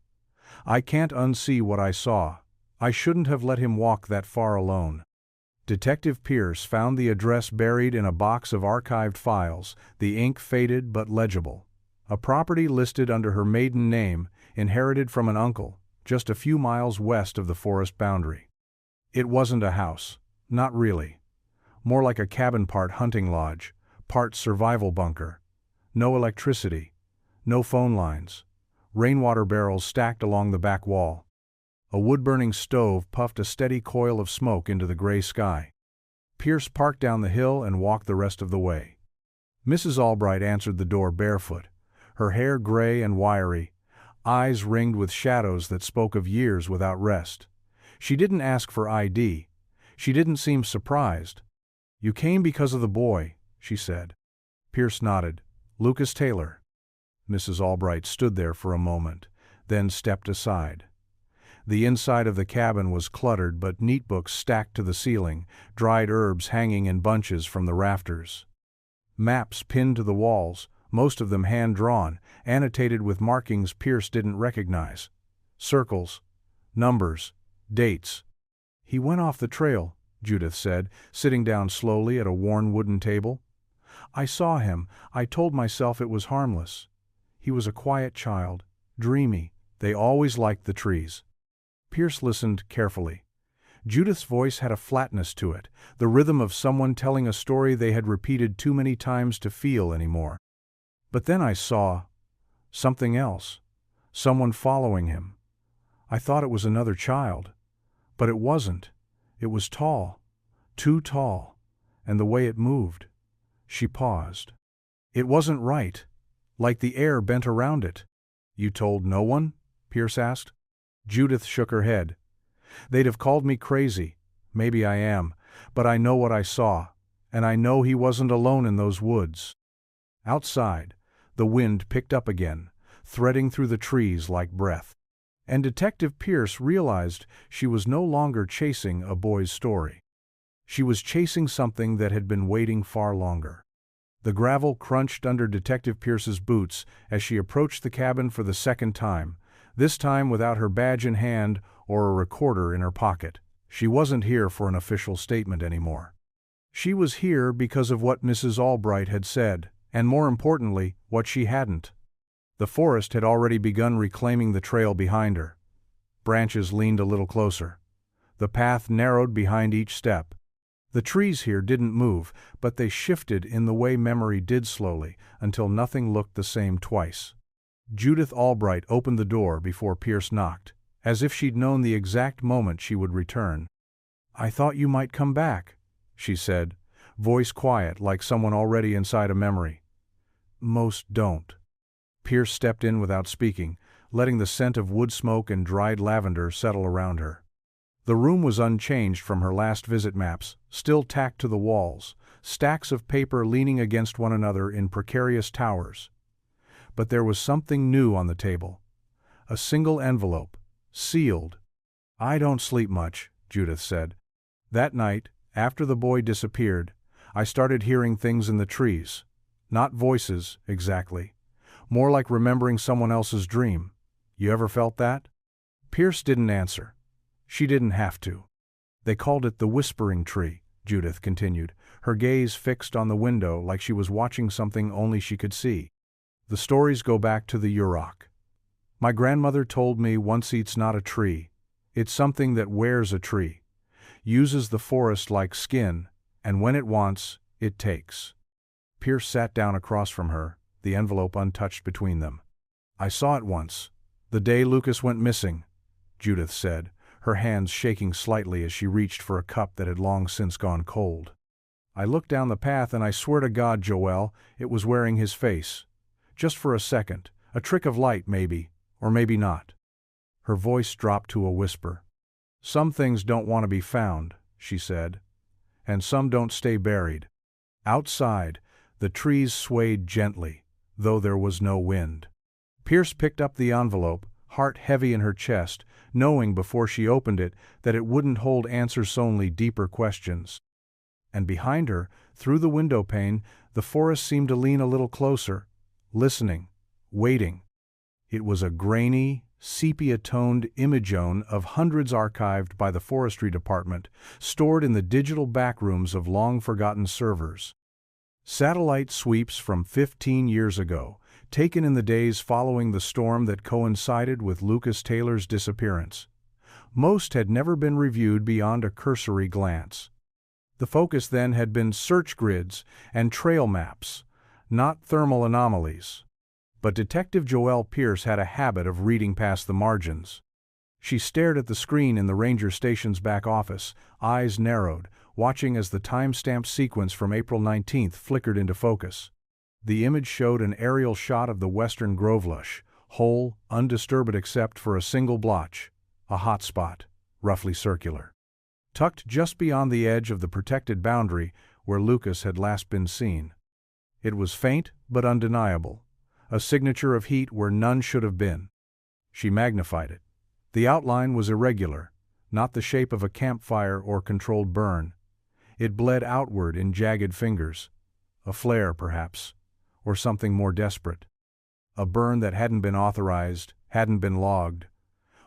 "I can't unsee what I saw. I shouldn't have let him walk that far alone." Detective Pierce found the address buried in a box of archived files, the ink faded but legible. A property listed under her maiden name, inherited from an uncle, just a few miles west of the forest boundary. It wasn't a house, not really. More like a cabin part hunting lodge, part survival bunker. No electricity, no phone lines. Rainwater barrels stacked along the back wall. A wood-burning stove puffed a steady coil of smoke into the gray sky. Pierce parked down the hill and walked the rest of the way. Mrs. Albright answered the door barefoot, her hair gray and wiry, eyes ringed with shadows that spoke of years without rest. She didn't ask for ID. She didn't seem surprised. "You came because of the boy," she said. Pierce nodded. "Lucas Taylor." Mrs. Albright stood there for a moment, then stepped aside. The inside of the cabin was cluttered but neat books stacked to the ceiling, dried herbs hanging in bunches from the rafters. Maps pinned to the walls, most of them hand-drawn, annotated with markings Pierce didn't recognize. Circles, numbers, dates. "He went off the trail," Judith said, sitting down slowly at a worn wooden table. "I saw him. I told myself it was harmless. He was a quiet child, dreamy. They always liked the trees." Pierce listened carefully. Judith's voice had a flatness to it, the rhythm of someone telling a story they had repeated too many times to feel anymore. "But then I saw something else, someone following him. I thought it was another child, but it wasn't. It was tall, too tall, and the way it moved." She paused. "It wasn't right, like the air bent around it." "You told no one?" Pierce asked. Judith shook her head. "They'd have called me crazy. Maybe I am, but I know what I saw, and I know he wasn't alone in those woods." Outside, the wind picked up again, threading through the trees like breath. And Detective Pierce realized she was no longer chasing a boy's story. She was chasing something that had been waiting far longer. The gravel crunched under Detective Pierce's boots as she approached the cabin for the second time, this time without her badge in hand or a recorder in her pocket. She wasn't here for an official statement anymore. She was here because of what Mrs. Albright had said, and more importantly, what she hadn't. The forest had already begun reclaiming the trail behind her. Branches leaned a little closer. The path narrowed behind each step. The trees here didn't move, but they shifted in the way memory did slowly, until nothing looked the same twice. Judith Albright opened the door before Pierce knocked, as if she'd known the exact moment she would return. "I thought you might come back," she said, voice quiet like someone already inside a memory. "Most don't." Pierce stepped in without speaking, letting the scent of wood smoke and dried lavender settle around her. The room was unchanged from her last visit. Maps, still tacked to the walls, stacks of paper leaning against one another in precarious towers. But there was something new on the table. A single envelope, sealed. "I don't sleep much," Judith said. "That night, after the boy disappeared, I started hearing things in the trees. Not voices, exactly. More like remembering someone else's dream. You ever felt that?" Pierce didn't answer. She didn't have to. "They called it the whispering tree," Judith continued, her gaze fixed on the window like she was watching something only she could see. The stories go back to the Yurok. My grandmother told me once it's not a tree. It's something that wears a tree, uses the forest like skin, and when it wants, it takes. Pierce sat down across from her, the envelope untouched between them. I saw it once, the day Lucas went missing, Judith said, her hands shaking slightly as she reached for a cup that had long since gone cold. I looked down the path and I swear to God, Joelle, it was wearing his face. Just for a second, a trick of light maybe, or maybe not. Her voice dropped to a whisper. Some things don't want to be found, she said, and some don't stay buried. Outside, the trees swayed gently, though there was no wind. Pierce picked up the envelope, heart heavy in her chest, knowing before she opened it that it wouldn't hold answers, only deeper questions. And behind her, through the window pane, the forest seemed to lean a little closer, listening, waiting. It was a grainy, sepia-toned imagone of hundreds archived by the forestry department, stored in the digital backrooms of long-forgotten servers. Satellite sweeps from 15 years ago, taken in the days following the storm that coincided with Lucas Taylor's disappearance. Most had never been reviewed beyond a cursory glance. The focus then had been search grids and trail maps, not thermal anomalies. But Detective Joelle Pierce had a habit of reading past the margins. She stared at the screen in the ranger station's back office, eyes narrowed, watching as the time-stamped sequence from April 19th flickered into focus. The image showed an aerial shot of the western Grovelush, whole, undisturbed except for a single blotch, a hot spot, roughly circular. Tucked just beyond the edge of the protected boundary where Lucas had last been seen. It was faint but undeniable, a signature of heat where none should have been. She magnified it. The outline was irregular, not the shape of a campfire or controlled burn. It bled outward in jagged fingers. A flare, perhaps, or something more desperate. A burn that hadn't been authorized, hadn't been logged.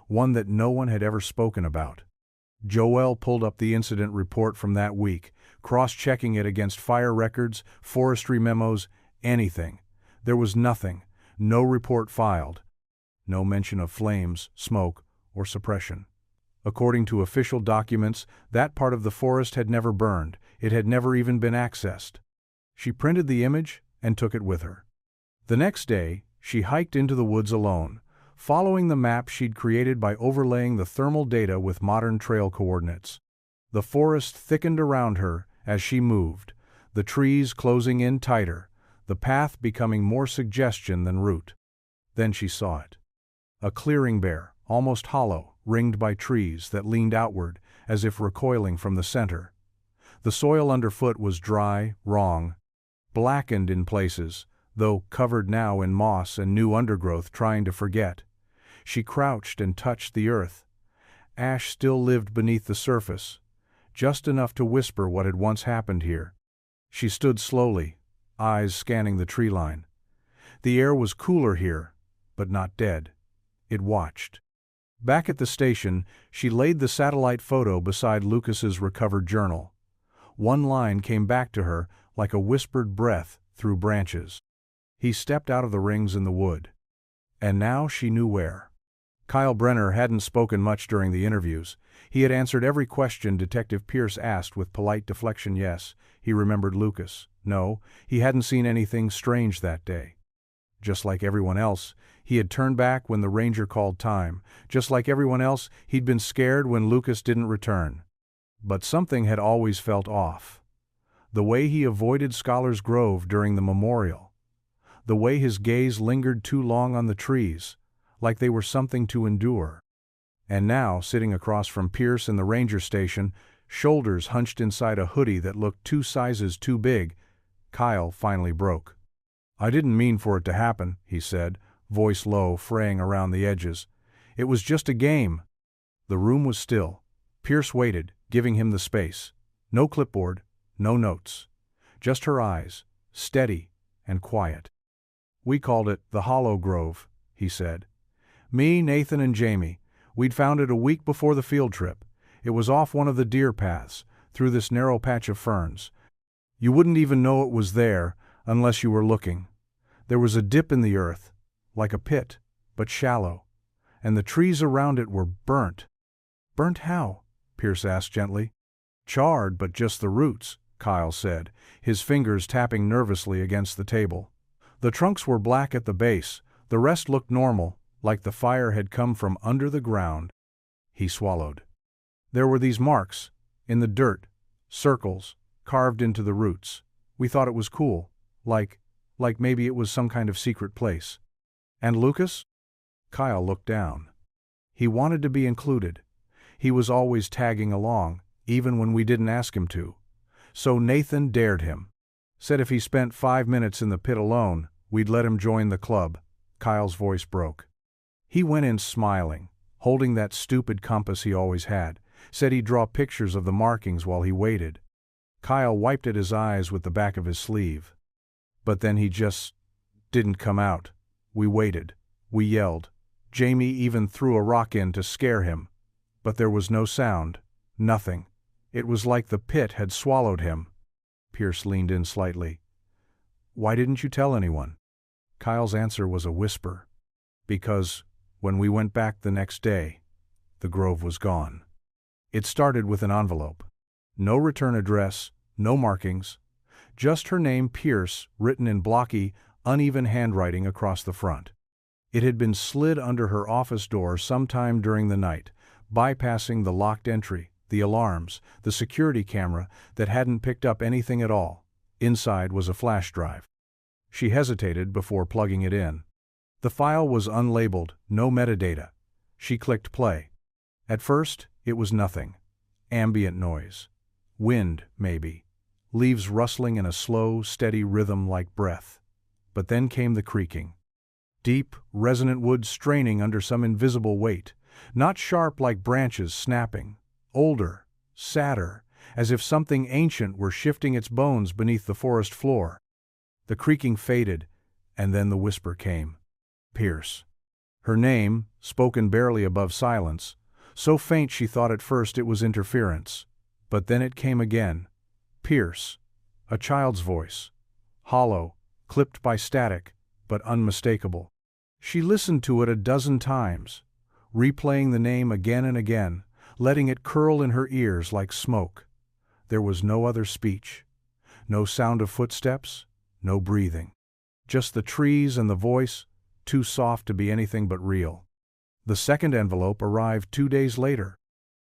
One that no one had ever spoken about. Joelle pulled up the incident report from that week, cross-checking it against fire records, forestry memos, anything. There was nothing, no report filed. No mention of flames, smoke, or suppression. According to official documents, that part of the forest had never burned. It had never even been accessed. She printed the image and took it with her. The next day, she hiked into the woods alone, following the map she'd created by overlaying the thermal data with modern trail coordinates. The forest thickened around her as she moved, the trees closing in tighter, the path becoming more suggestion than route. Then she saw it. A clearing bare, almost hollow, ringed by trees that leaned outward as if recoiling from the center. The soil underfoot was dry, wrong, blackened in places, though covered now in moss and new undergrowth trying to forget. She crouched and touched the earth. Ash still lived beneath the surface, just enough to whisper what had once happened here. She stood slowly, eyes scanning the tree line. The air was cooler here, but not dead. It watched. Back at the station, she laid the satellite photo beside Lucas's recovered journal. One line came back to her like a whispered breath through branches. He stepped out of the rings in the wood. And now she knew where. Kyle Brenner hadn't spoken much during the interviews. He had answered every question Detective Pierce asked with polite deflection. Yes, he remembered Lucas. No, he hadn't seen anything strange that day. Just like everyone else, he had turned back when the ranger called time. Just like everyone else, he'd been scared when Lucas didn't return. But something had always felt off. The way he avoided Scholars Grove during the memorial. The way his gaze lingered too long on the trees, like they were something to endure. And now, sitting across from Pierce in the ranger station, shoulders hunched inside a hoodie that looked 2 sizes too big, Kyle finally broke. "I didn't mean for it to happen," he said, voice low, fraying around the edges. "It was just a game." The room was still. Pierce waited, giving him the space. No clipboard, no notes. Just her eyes, steady and quiet. "We called it the Hollow Grove," he said. "Me, Nathan, and Jamie. We'd found it a week before the field trip. It was off one of the deer paths, through this narrow patch of ferns. You wouldn't even know it was there unless you were looking. There was a dip in the earth, like a pit, but shallow, and the trees around it were burnt. Burnt how? Pierce asked gently. Charred, but just the roots, Kyle said, his fingers tapping nervously against the table. The trunks were black at the base, the rest looked normal, like the fire had come from under the ground. He swallowed. There were these marks, in the dirt, circles, carved into the roots. We thought it was cool, like maybe it was some kind of secret place. And Lucas? Kyle looked down. He wanted to be included. He was always tagging along, even when we didn't ask him to. So Nathan dared him. Said if he spent 5 minutes in the pit alone, we'd let him join the club. Kyle's voice broke. He went in smiling, holding that stupid compass he always had. Said he'd draw pictures of the markings while he waited. Kyle wiped at his eyes with the back of his sleeve. But then he just didn't come out. We waited. We yelled. Jamie even threw a rock in to scare him. But there was no sound. Nothing. It was like the pit had swallowed him. Pierce leaned in slightly. Why didn't you tell anyone? Kyle's answer was a whisper. Because, when we went back the next day, the grove was gone. It started with an envelope. No return address, no markings. Just her name, Pierce, written in blocky, uneven handwriting across the front. It had been slid under her office door sometime during the night, bypassing the locked entry, the alarms, the security camera that hadn't picked up anything at all. Inside was a flash drive. She hesitated before plugging it in. The file was unlabeled, no metadata. She clicked play. At first, it was nothing. Ambient noise. Wind, maybe. Leaves rustling in a slow, steady rhythm like breath. But then came the creaking. Deep, resonant wood straining under some invisible weight. Not sharp like branches snapping. Older, sadder, as if something ancient were shifting its bones beneath the forest floor. The creaking faded, and then the whisper came. Pierce. Her name, spoken barely above silence, so faint she thought at first it was interference. But then it came again. Pierce. A child's voice. Hollow, clipped by static, but unmistakable. She listened to it a dozen times, replaying the name again and again, letting it curl in her ears like smoke. There was no other speech. No sound of footsteps, no breathing. Just the trees and the voice, too soft to be anything but real. The second envelope arrived 2 days later.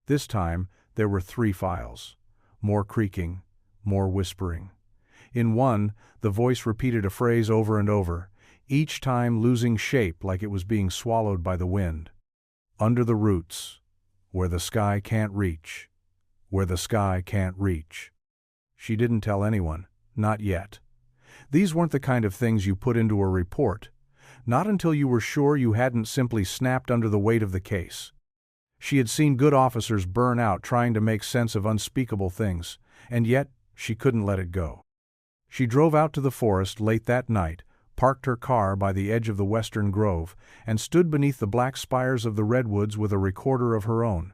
This time, there were 3 files. More creaking, more whispering. In one, the voice repeated a phrase over and over, each time losing shape like it was being swallowed by the wind. Under the roots, where the sky can't reach, where the sky can't reach. She didn't tell anyone, not yet. These weren't the kind of things you put into a report, not until you were sure you hadn't simply snapped under the weight of the case. She had seen good officers burn out trying to make sense of unspeakable things, and yet she couldn't let it go. She drove out to the forest late that night, parked her car by the edge of the western grove, and stood beneath the black spires of the redwoods with a recorder of her own.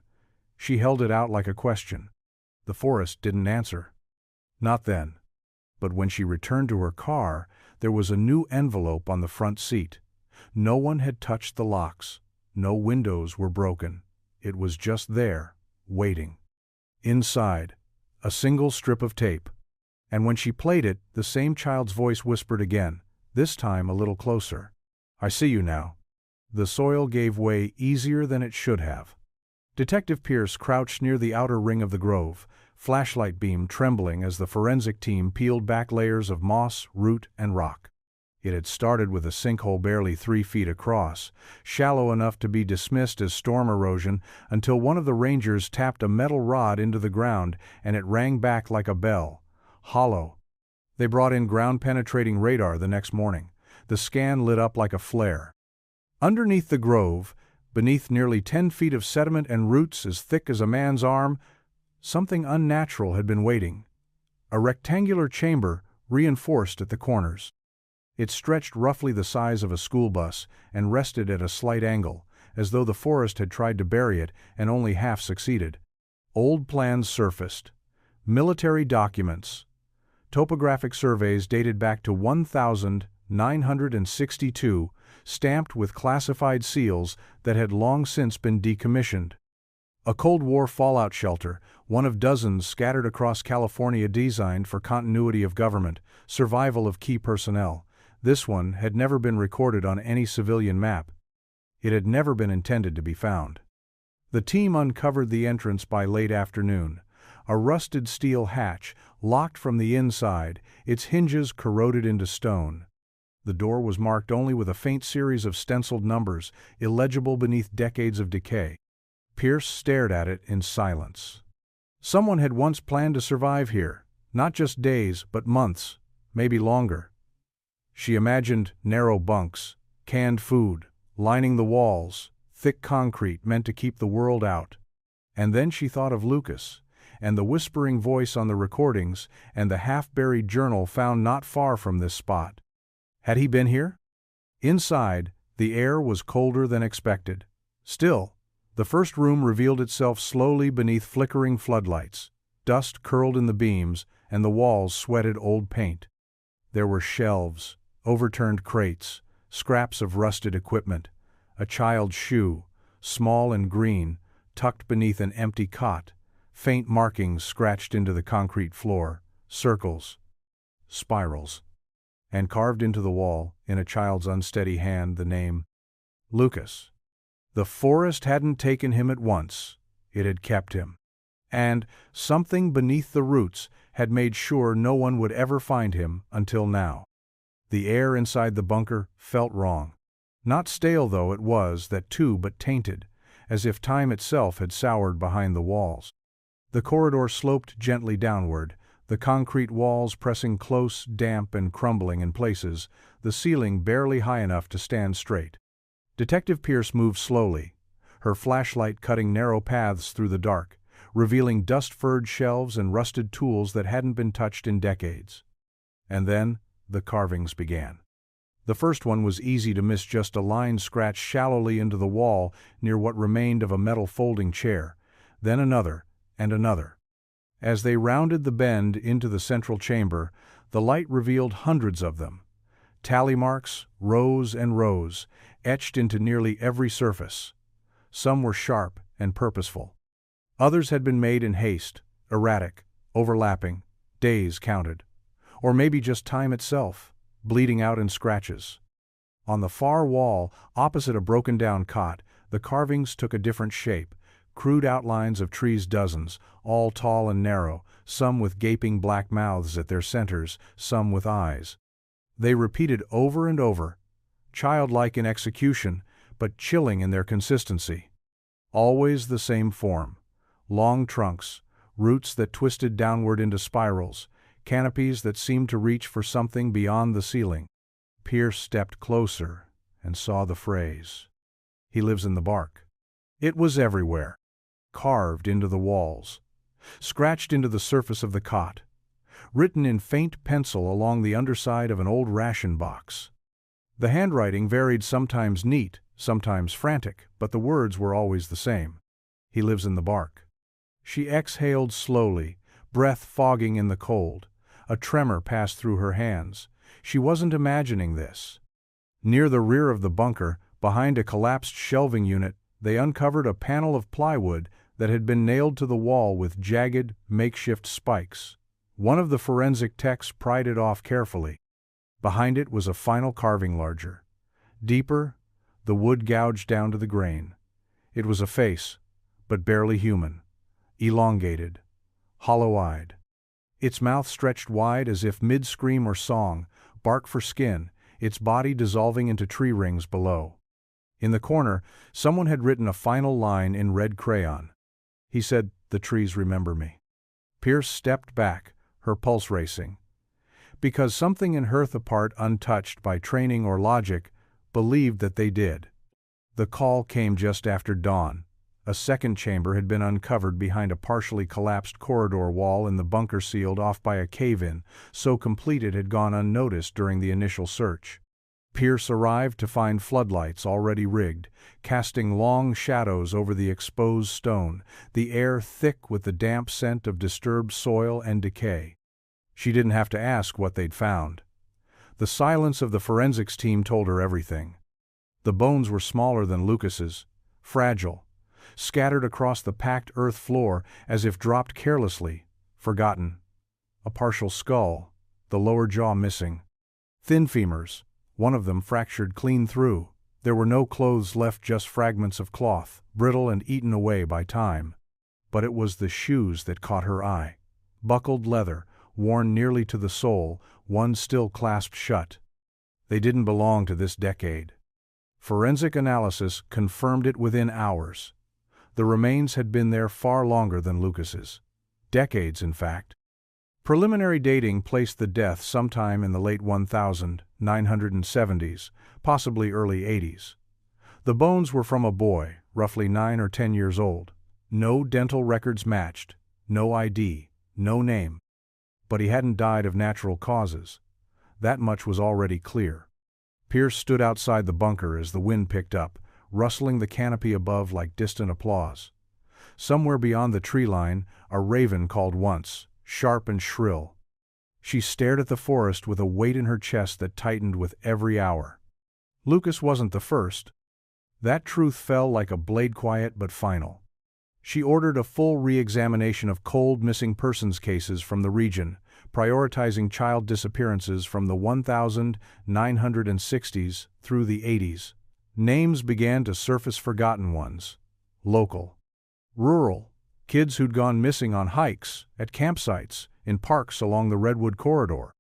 She held it out like a question. The forest didn't answer. Not then. But when she returned to her car, there was a new envelope on the front seat. No one had touched the locks. No windows were broken. It was just there, waiting. Inside, a single strip of tape. And when she played it, the same child's voice whispered again, this time a little closer. I see you now. The soil gave way easier than it should have. Detective Pierce crouched near the outer ring of the grove, flashlight beam trembling as the forensic team peeled back layers of moss, root, and rock. It had started with a sinkhole barely 3 feet across, shallow enough to be dismissed as storm erosion, until one of the rangers tapped a metal rod into the ground and it rang back like a bell. Hollow. They brought in ground-penetrating radar the next morning. The scan lit up like a flare. Underneath the grove, beneath nearly 10 feet of sediment and roots as thick as a man's arm, something unnatural had been waiting. A rectangular chamber, reinforced at the corners. It stretched roughly the size of a school bus and rested at a slight angle, as though the forest had tried to bury it and only half succeeded. Old plans surfaced. Military documents. Topographic surveys dated back to 1000 962, stamped with classified seals that had long since been decommissioned. A Cold War fallout shelter, one of dozens scattered across California designed for continuity of government, survival of key personnel. This one had never been recorded on any civilian map. It had never been intended to be found. The team uncovered the entrance by late afternoon. A rusted steel hatch, locked from the inside, its hinges corroded into stone. The door was marked only with a faint series of stenciled numbers, illegible beneath decades of decay. Pierce stared at it in silence. Someone had once planned to survive here, not just days, but months, maybe longer. She imagined narrow bunks, canned food, lining the walls, thick concrete meant to keep the world out. And then she thought of Lucas, and the whispering voice on the recordings, and the half-buried journal found not far from this spot. Had he been here? Inside, the air was colder than expected. Still, the first room revealed itself slowly beneath flickering floodlights. Dust curled in the beams, and the walls sweated old paint. There were shelves, overturned crates, scraps of rusted equipment, a child's shoe, small and green, tucked beneath an empty cot, faint markings scratched into the concrete floor, circles, spirals, and carved into the wall, in a child's unsteady hand, the name Lucas. The forest hadn't taken him at once, it had kept him. And something beneath the roots had made sure no one would ever find him until now. The air inside the bunker felt wrong. Not stale though it was, that too, but tainted, as if time itself had soured behind the walls. The corridor sloped gently downward, the concrete walls pressing close, damp and crumbling in places, the ceiling barely high enough to stand straight. Detective Pierce moved slowly, her flashlight cutting narrow paths through the dark, revealing dust-furred shelves and rusted tools that hadn't been touched in decades. And then, the carvings began. The first one was easy to miss, just a line scratched shallowly into the wall near what remained of a metal folding chair, then another, and another. As they rounded the bend into the central chamber, the light revealed hundreds of them. Tally marks, rows and rows, etched into nearly every surface. Some were sharp and purposeful. Others had been made in haste, erratic, overlapping, days counted. Or maybe just time itself, bleeding out in scratches. On the far wall, opposite a broken-down cot, the carvings took a different shape. Crude outlines of trees, dozens, all tall and narrow, some with gaping black mouths at their centers, some with eyes. They repeated over and over, childlike in execution, but chilling in their consistency. Always the same form: long trunks, roots that twisted downward into spirals, canopies that seemed to reach for something beyond the ceiling. Pierce stepped closer and saw the phrase, "He lives in the bark." It was everywhere. Carved into the walls, scratched into the surface of the cot, written in faint pencil along the underside of an old ration box. The handwriting varied, sometimes neat, sometimes frantic, but the words were always the same. "He lives in the bark." She exhaled slowly, breath fogging in the cold. A tremor passed through her hands. She wasn't imagining this. Near the rear of the bunker, behind a collapsed shelving unit, they uncovered a panel of plywood that had been nailed to the wall with jagged, makeshift spikes. One of the forensic techs pried it off carefully. Behind it was a final carving, larger, deeper, the wood gouged down to the grain. It was a face, but barely human, elongated, hollow-eyed. Its mouth stretched wide as if mid-scream or song, bark for skin, its body dissolving into tree rings below. In the corner, someone had written a final line in red crayon. He said, "The trees remember me." Pierce stepped back, her pulse racing. Because something in her, the part untouched by training or logic, believed that they did. The call came just after dawn. A second chamber had been uncovered behind a partially collapsed corridor wall in the bunker, sealed off by a cave-in, so complete it had gone unnoticed during the initial search. Pierce arrived to find floodlights already rigged, casting long shadows over the exposed stone, the air thick with the damp scent of disturbed soil and decay. She didn't have to ask what they'd found. The silence of the forensics team told her everything. The bones were smaller than Lucas's, fragile, scattered across the packed earth floor as if dropped carelessly, forgotten. A partial skull, the lower jaw missing. Thin femurs, one of them fractured clean through. There were no clothes left, just fragments of cloth, brittle and eaten away by time. But it was the shoes that caught her eye. Buckled leather, worn nearly to the sole, one still clasped shut. They didn't belong to this decade. Forensic analysis confirmed it within hours. The remains had been there far longer than Lucas's. Decades, in fact. Preliminary dating placed the death sometime in the late 1970s, possibly early 80s. The bones were from a boy, roughly 9 or 10 years old. No dental records matched, no ID, no name. But he hadn't died of natural causes. That much was already clear. Pierce stood outside the bunker as the wind picked up, rustling the canopy above like distant applause. Somewhere beyond the tree line, a raven called once, sharp and shrill. She stared at the forest with a weight in her chest that tightened with every hour. Lucas wasn't the first. That truth fell like a blade, quiet but final. She ordered a full re-examination of cold missing persons cases from the region, prioritizing child disappearances from the 1960s through the 80s. Names began to surface, forgotten ones. Local. Rural. Kids who'd gone missing on hikes, at campsites, in parks along the Redwood Corridor.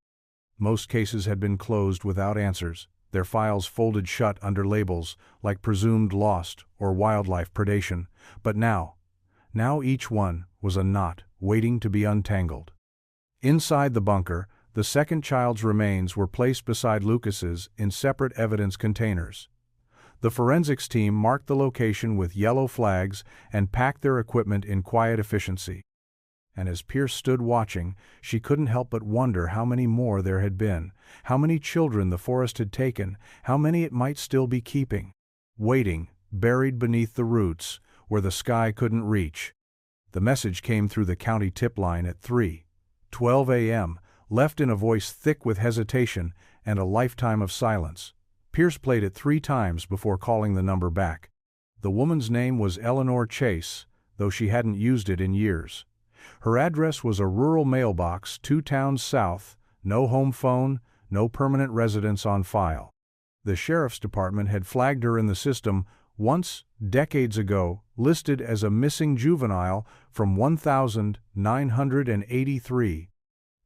Most cases had been closed without answers, their files folded shut under labels like presumed lost or wildlife predation. But now each one was a knot waiting to be untangled. Inside the bunker, the second child's remains were placed beside Lucas's in separate evidence containers. The forensics team marked the location with yellow flags and packed their equipment in quiet efficiency. And as Pierce stood watching, she couldn't help but wonder how many more there had been, how many children the forest had taken, how many it might still be keeping, waiting, buried beneath the roots, where the sky couldn't reach. The message came through the county tip line at 3:12 a.m., left in a voice thick with hesitation and a lifetime of silence. Pierce played it 3 times before calling the number back. The woman's name was Eleanor Chase, though she hadn't used it in years. Her address was a rural mailbox 2 towns south, no home phone, no permanent residence on file. The sheriff's department had flagged her in the system once, decades ago, listed as a missing juvenile from 1983.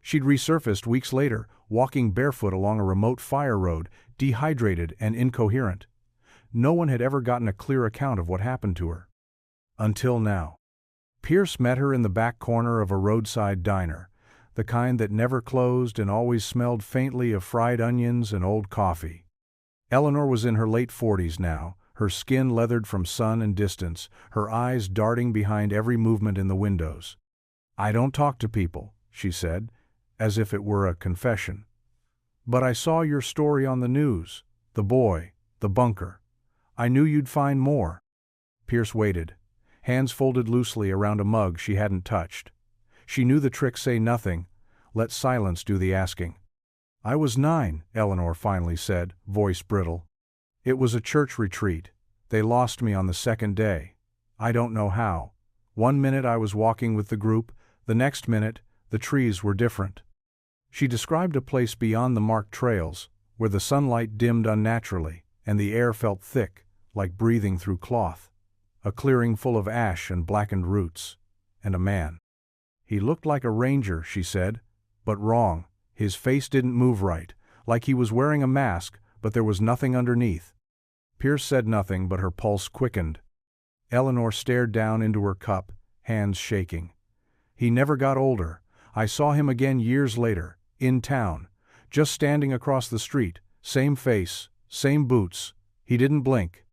She'd resurfaced weeks later, walking barefoot along a remote fire road, dehydrated and incoherent. No one had ever gotten a clear account of what happened to her. Until now. Pierce met her in the back corner of a roadside diner, the kind that never closed and always smelled faintly of fried onions and old coffee. Eleanor was in her late 40s now, her skin leathered from sun and distance, her eyes darting behind every movement in the windows. "I don't talk to people," she said, as if it were a confession. "But I saw your story on the news, the boy, the bunker. I knew you'd find more." Pierce waited, hands folded loosely around a mug she hadn't touched. She knew the trick: say nothing, let silence do the asking. "I was 9, Eleanor finally said, voice brittle. "It was a church retreat. They lost me on the second day. I don't know how. One minute I was walking with the group, the next minute, the trees were different." She described a place beyond the marked trails, where the sunlight dimmed unnaturally, and the air felt thick, like breathing through cloth. A clearing full of ash and blackened roots. And a man. "He looked like a ranger," she said, "but wrong. His face didn't move right, like he was wearing a mask, but there was nothing underneath." Pierce said nothing, but her pulse quickened. Eleanor stared down into her cup, hands shaking. "He never got older. I saw him again years later, in town, just standing across the street, same face, same boots. He didn't blink."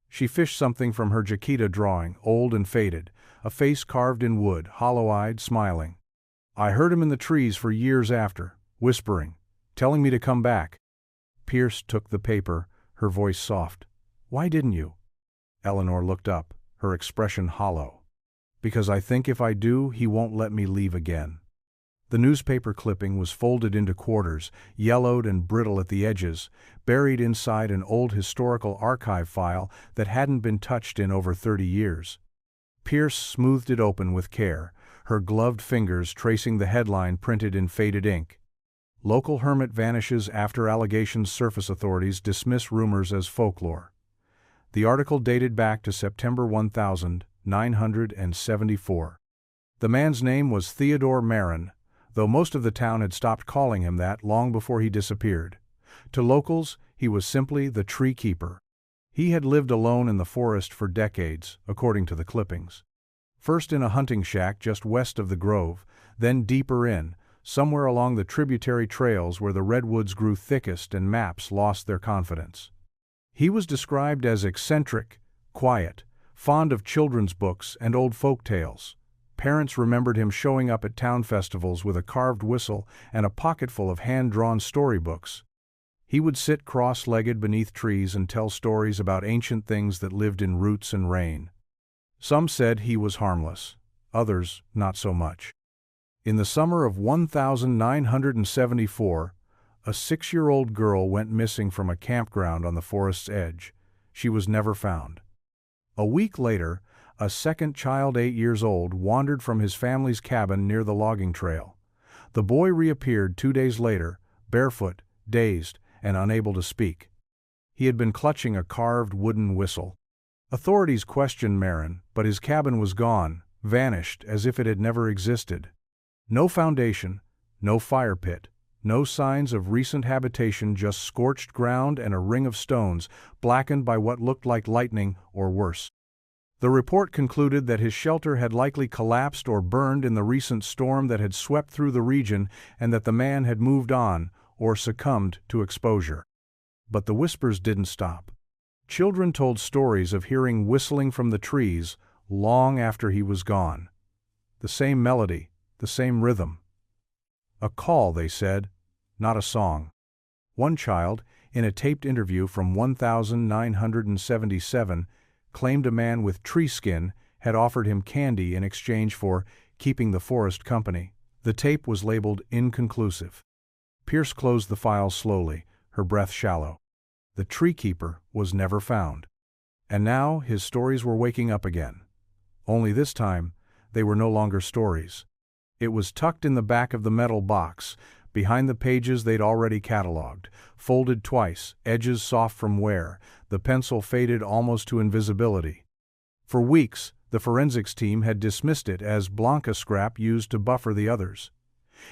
She fished something from her Jaquita drawing, old and faded, a face carved in wood, hollow-eyed, smiling. "I heard him in the trees for years after, whispering, telling me to come back." Pierce took the paper, her voice soft. "Why didn't you?" Eleanor looked up, her expression hollow. "Because I think if I do, he won't let me leave again." The newspaper clipping was folded into quarters, yellowed and brittle at the edges, buried inside an old historical archive file that hadn't been touched in over 30 years. Pierce smoothed it open with care, her gloved fingers tracing the headline printed in faded ink. Local hermit vanishes after allegations surface. Authorities dismiss rumors as folklore. The article dated back to September 1974. The man's name was Theodore Marin, though most of the town had stopped calling him that long before he disappeared. To locals, he was simply the tree keeper. He had lived alone in the forest for decades, according to the clippings. First in a hunting shack just west of the grove, then deeper in, somewhere along the tributary trails where the redwoods grew thickest and maps lost their confidence. He was described as eccentric, quiet, fond of children's books and old folk tales. Parents remembered him showing up at town festivals with a carved whistle and a pocketful of hand-drawn storybooks. He would sit cross-legged beneath trees and tell stories about ancient things that lived in roots and rain. Some said he was harmless, others not so much. In the summer of 1974, a 6-year-old girl went missing from a campground on the forest's edge. She was never found. A week later, a second child 8 years old wandered from his family's cabin near the logging trail. The boy reappeared 2 days later, barefoot, dazed, and unable to speak. He had been clutching a carved wooden whistle. Authorities questioned Marin, but his cabin was gone, vanished as if it had never existed. No foundation, no fire pit, no signs of recent habitation, just scorched ground and a ring of stones, blackened by what looked like lightning or worse. The report concluded that his shelter had likely collapsed or burned in the recent storm that had swept through the region and that the man had moved on or succumbed to exposure. But the whispers didn't stop. Children told stories of hearing whistling from the trees long after he was gone. The same melody, the same rhythm. A call, they said, not a song. One child, in a taped interview from 1977, claimed a man with tree skin had offered him candy in exchange for keeping the forest company. The tape was labeled inconclusive. Pierce closed the file slowly, her breath shallow. The tree keeper was never found. And now his stories were waking up again. Only this time, they were no longer stories. It was tucked in the back of the metal box, behind the pages they'd already cataloged, folded twice, edges soft from wear, the pencil faded almost to invisibility. For weeks, the forensics team had dismissed it as Blanca scrap used to buffer the others.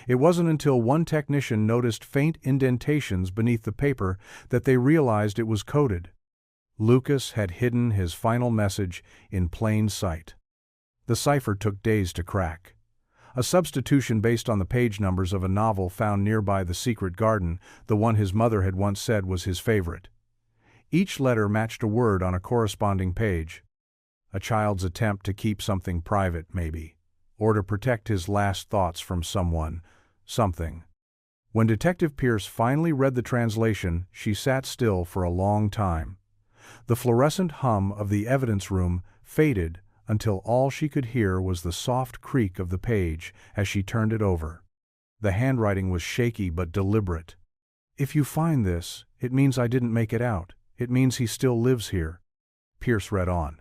It wasn't until one technician noticed faint indentations beneath the paper that they realized it was coded. Lucas had hidden his final message in plain sight. The cipher took days to crack. A substitution based on the page numbers of a novel found nearby the secret garden, the one his mother had once said was his favorite. Each letter matched a word on a corresponding page. A child's attempt to keep something private, maybe, or to protect his last thoughts from someone, something. When Detective Pierce finally read the translation, she sat still for a long time. The fluorescent hum of the evidence room faded until all she could hear was the soft creak of the page as she turned it over. The handwriting was shaky but deliberate. "If you find this, it means I didn't make it out. It means he still lives here." Pierce read on.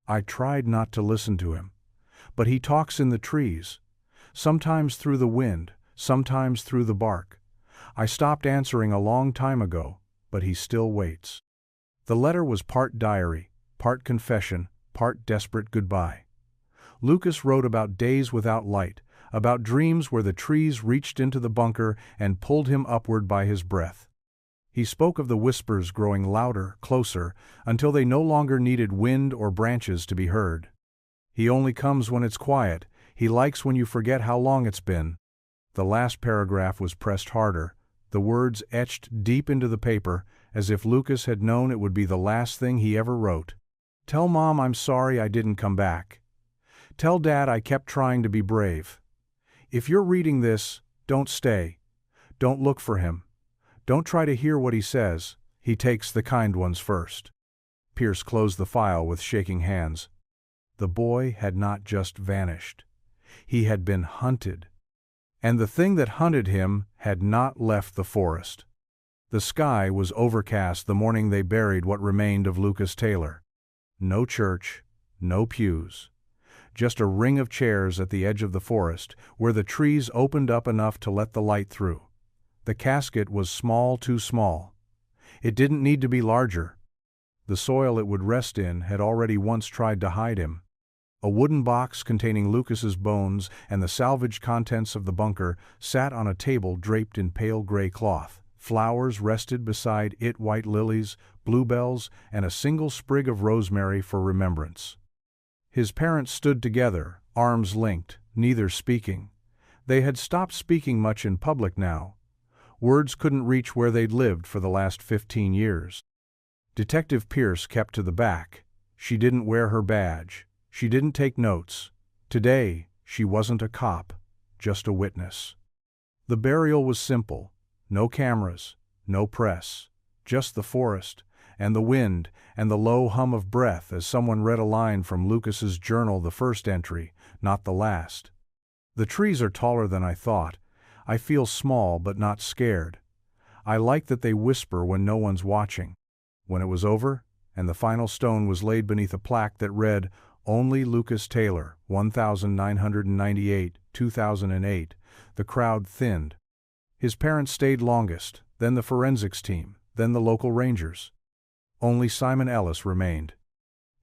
"I tried not to listen to him. But he talks in the trees. Sometimes through the wind, sometimes through the bark. I stopped answering a long time ago, but he still waits." The letter was part diary, part confession, part desperate goodbye. Lucas wrote about days without light, about dreams where the trees reached into the bunker and pulled him upward by his breath. He spoke of the whispers growing louder, closer, until they no longer needed wind or branches to be heard. "He only comes when it's quiet. He likes when you forget how long it's been." The last paragraph was pressed harder, the words etched deep into the paper, as if Lucas had known it would be the last thing he ever wrote. "Tell Mom I'm sorry I didn't come back. Tell Dad I kept trying to be brave. If you're reading this, don't stay. Don't look for him. Don't try to hear what he says. He takes the kind ones first." Pierce closed the file with shaking hands. The boy had not just vanished. He had been hunted. And the thing that hunted him had not left the forest. The sky was overcast the morning they buried what remained of Lucas Taylor. No church, no pews. Just a ring of chairs at the edge of the forest, where the trees opened up enough to let the light through. The casket was small, too small. It didn't need to be larger. The soil it would rest in had already once tried to hide him. A wooden box containing Lucas's bones and the salvaged contents of the bunker sat on a table draped in pale gray cloth. Flowers rested beside it, white lilies, bluebells, and a single sprig of rosemary for remembrance. His parents stood together, arms linked, neither speaking. They had stopped speaking much in public now. Words couldn't reach where they'd lived for the last 15 years. Detective Pierce kept to the back. She didn't wear her badge. She didn't take notes. Today, she wasn't a cop, just a witness. The burial was simple. No cameras, no press. Just the forest, and the wind, and the low hum of breath as someone read a line from Lucas's journal, the first entry, not the last. The trees are taller than I thought. I feel small but not scared. I like that they whisper when no one's watching. When it was over, and the final stone was laid beneath a plaque that read, "Only Lucas Taylor, 1998, 2008, the crowd thinned. His parents stayed longest, then the forensics team, then the local rangers. Only Simon Ellis remained.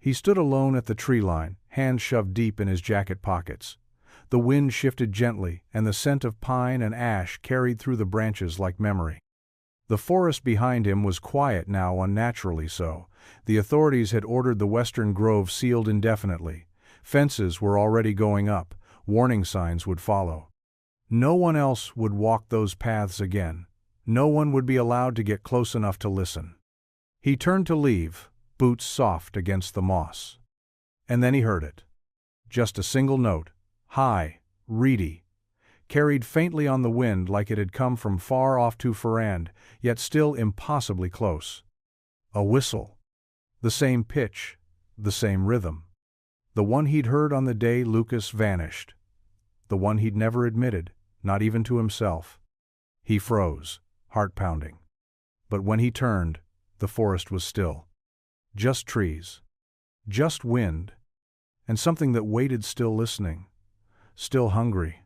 He stood alone at the tree line, hands shoved deep in his jacket pockets. The wind shifted gently, and the scent of pine and ash carried through the branches like memory. The forest behind him was quiet now, unnaturally so. The authorities had ordered the western grove sealed indefinitely. Fences were already going up. Warning signs would follow. No one else would walk those paths again. No one would be allowed to get close enough to listen. He turned to leave, boots soft against the moss. And then he heard it. Just a single note, high, reedy, carried faintly on the wind like it had come from far off to Ferrand, yet still impossibly close. A whistle. The same pitch, the same rhythm. The one he'd heard on the day Lucas vanished. The one he'd never admitted, not even to himself. He froze, heart pounding. But when he turned, the forest was still. Just trees. Just wind. And something that waited, still listening. Still hungry.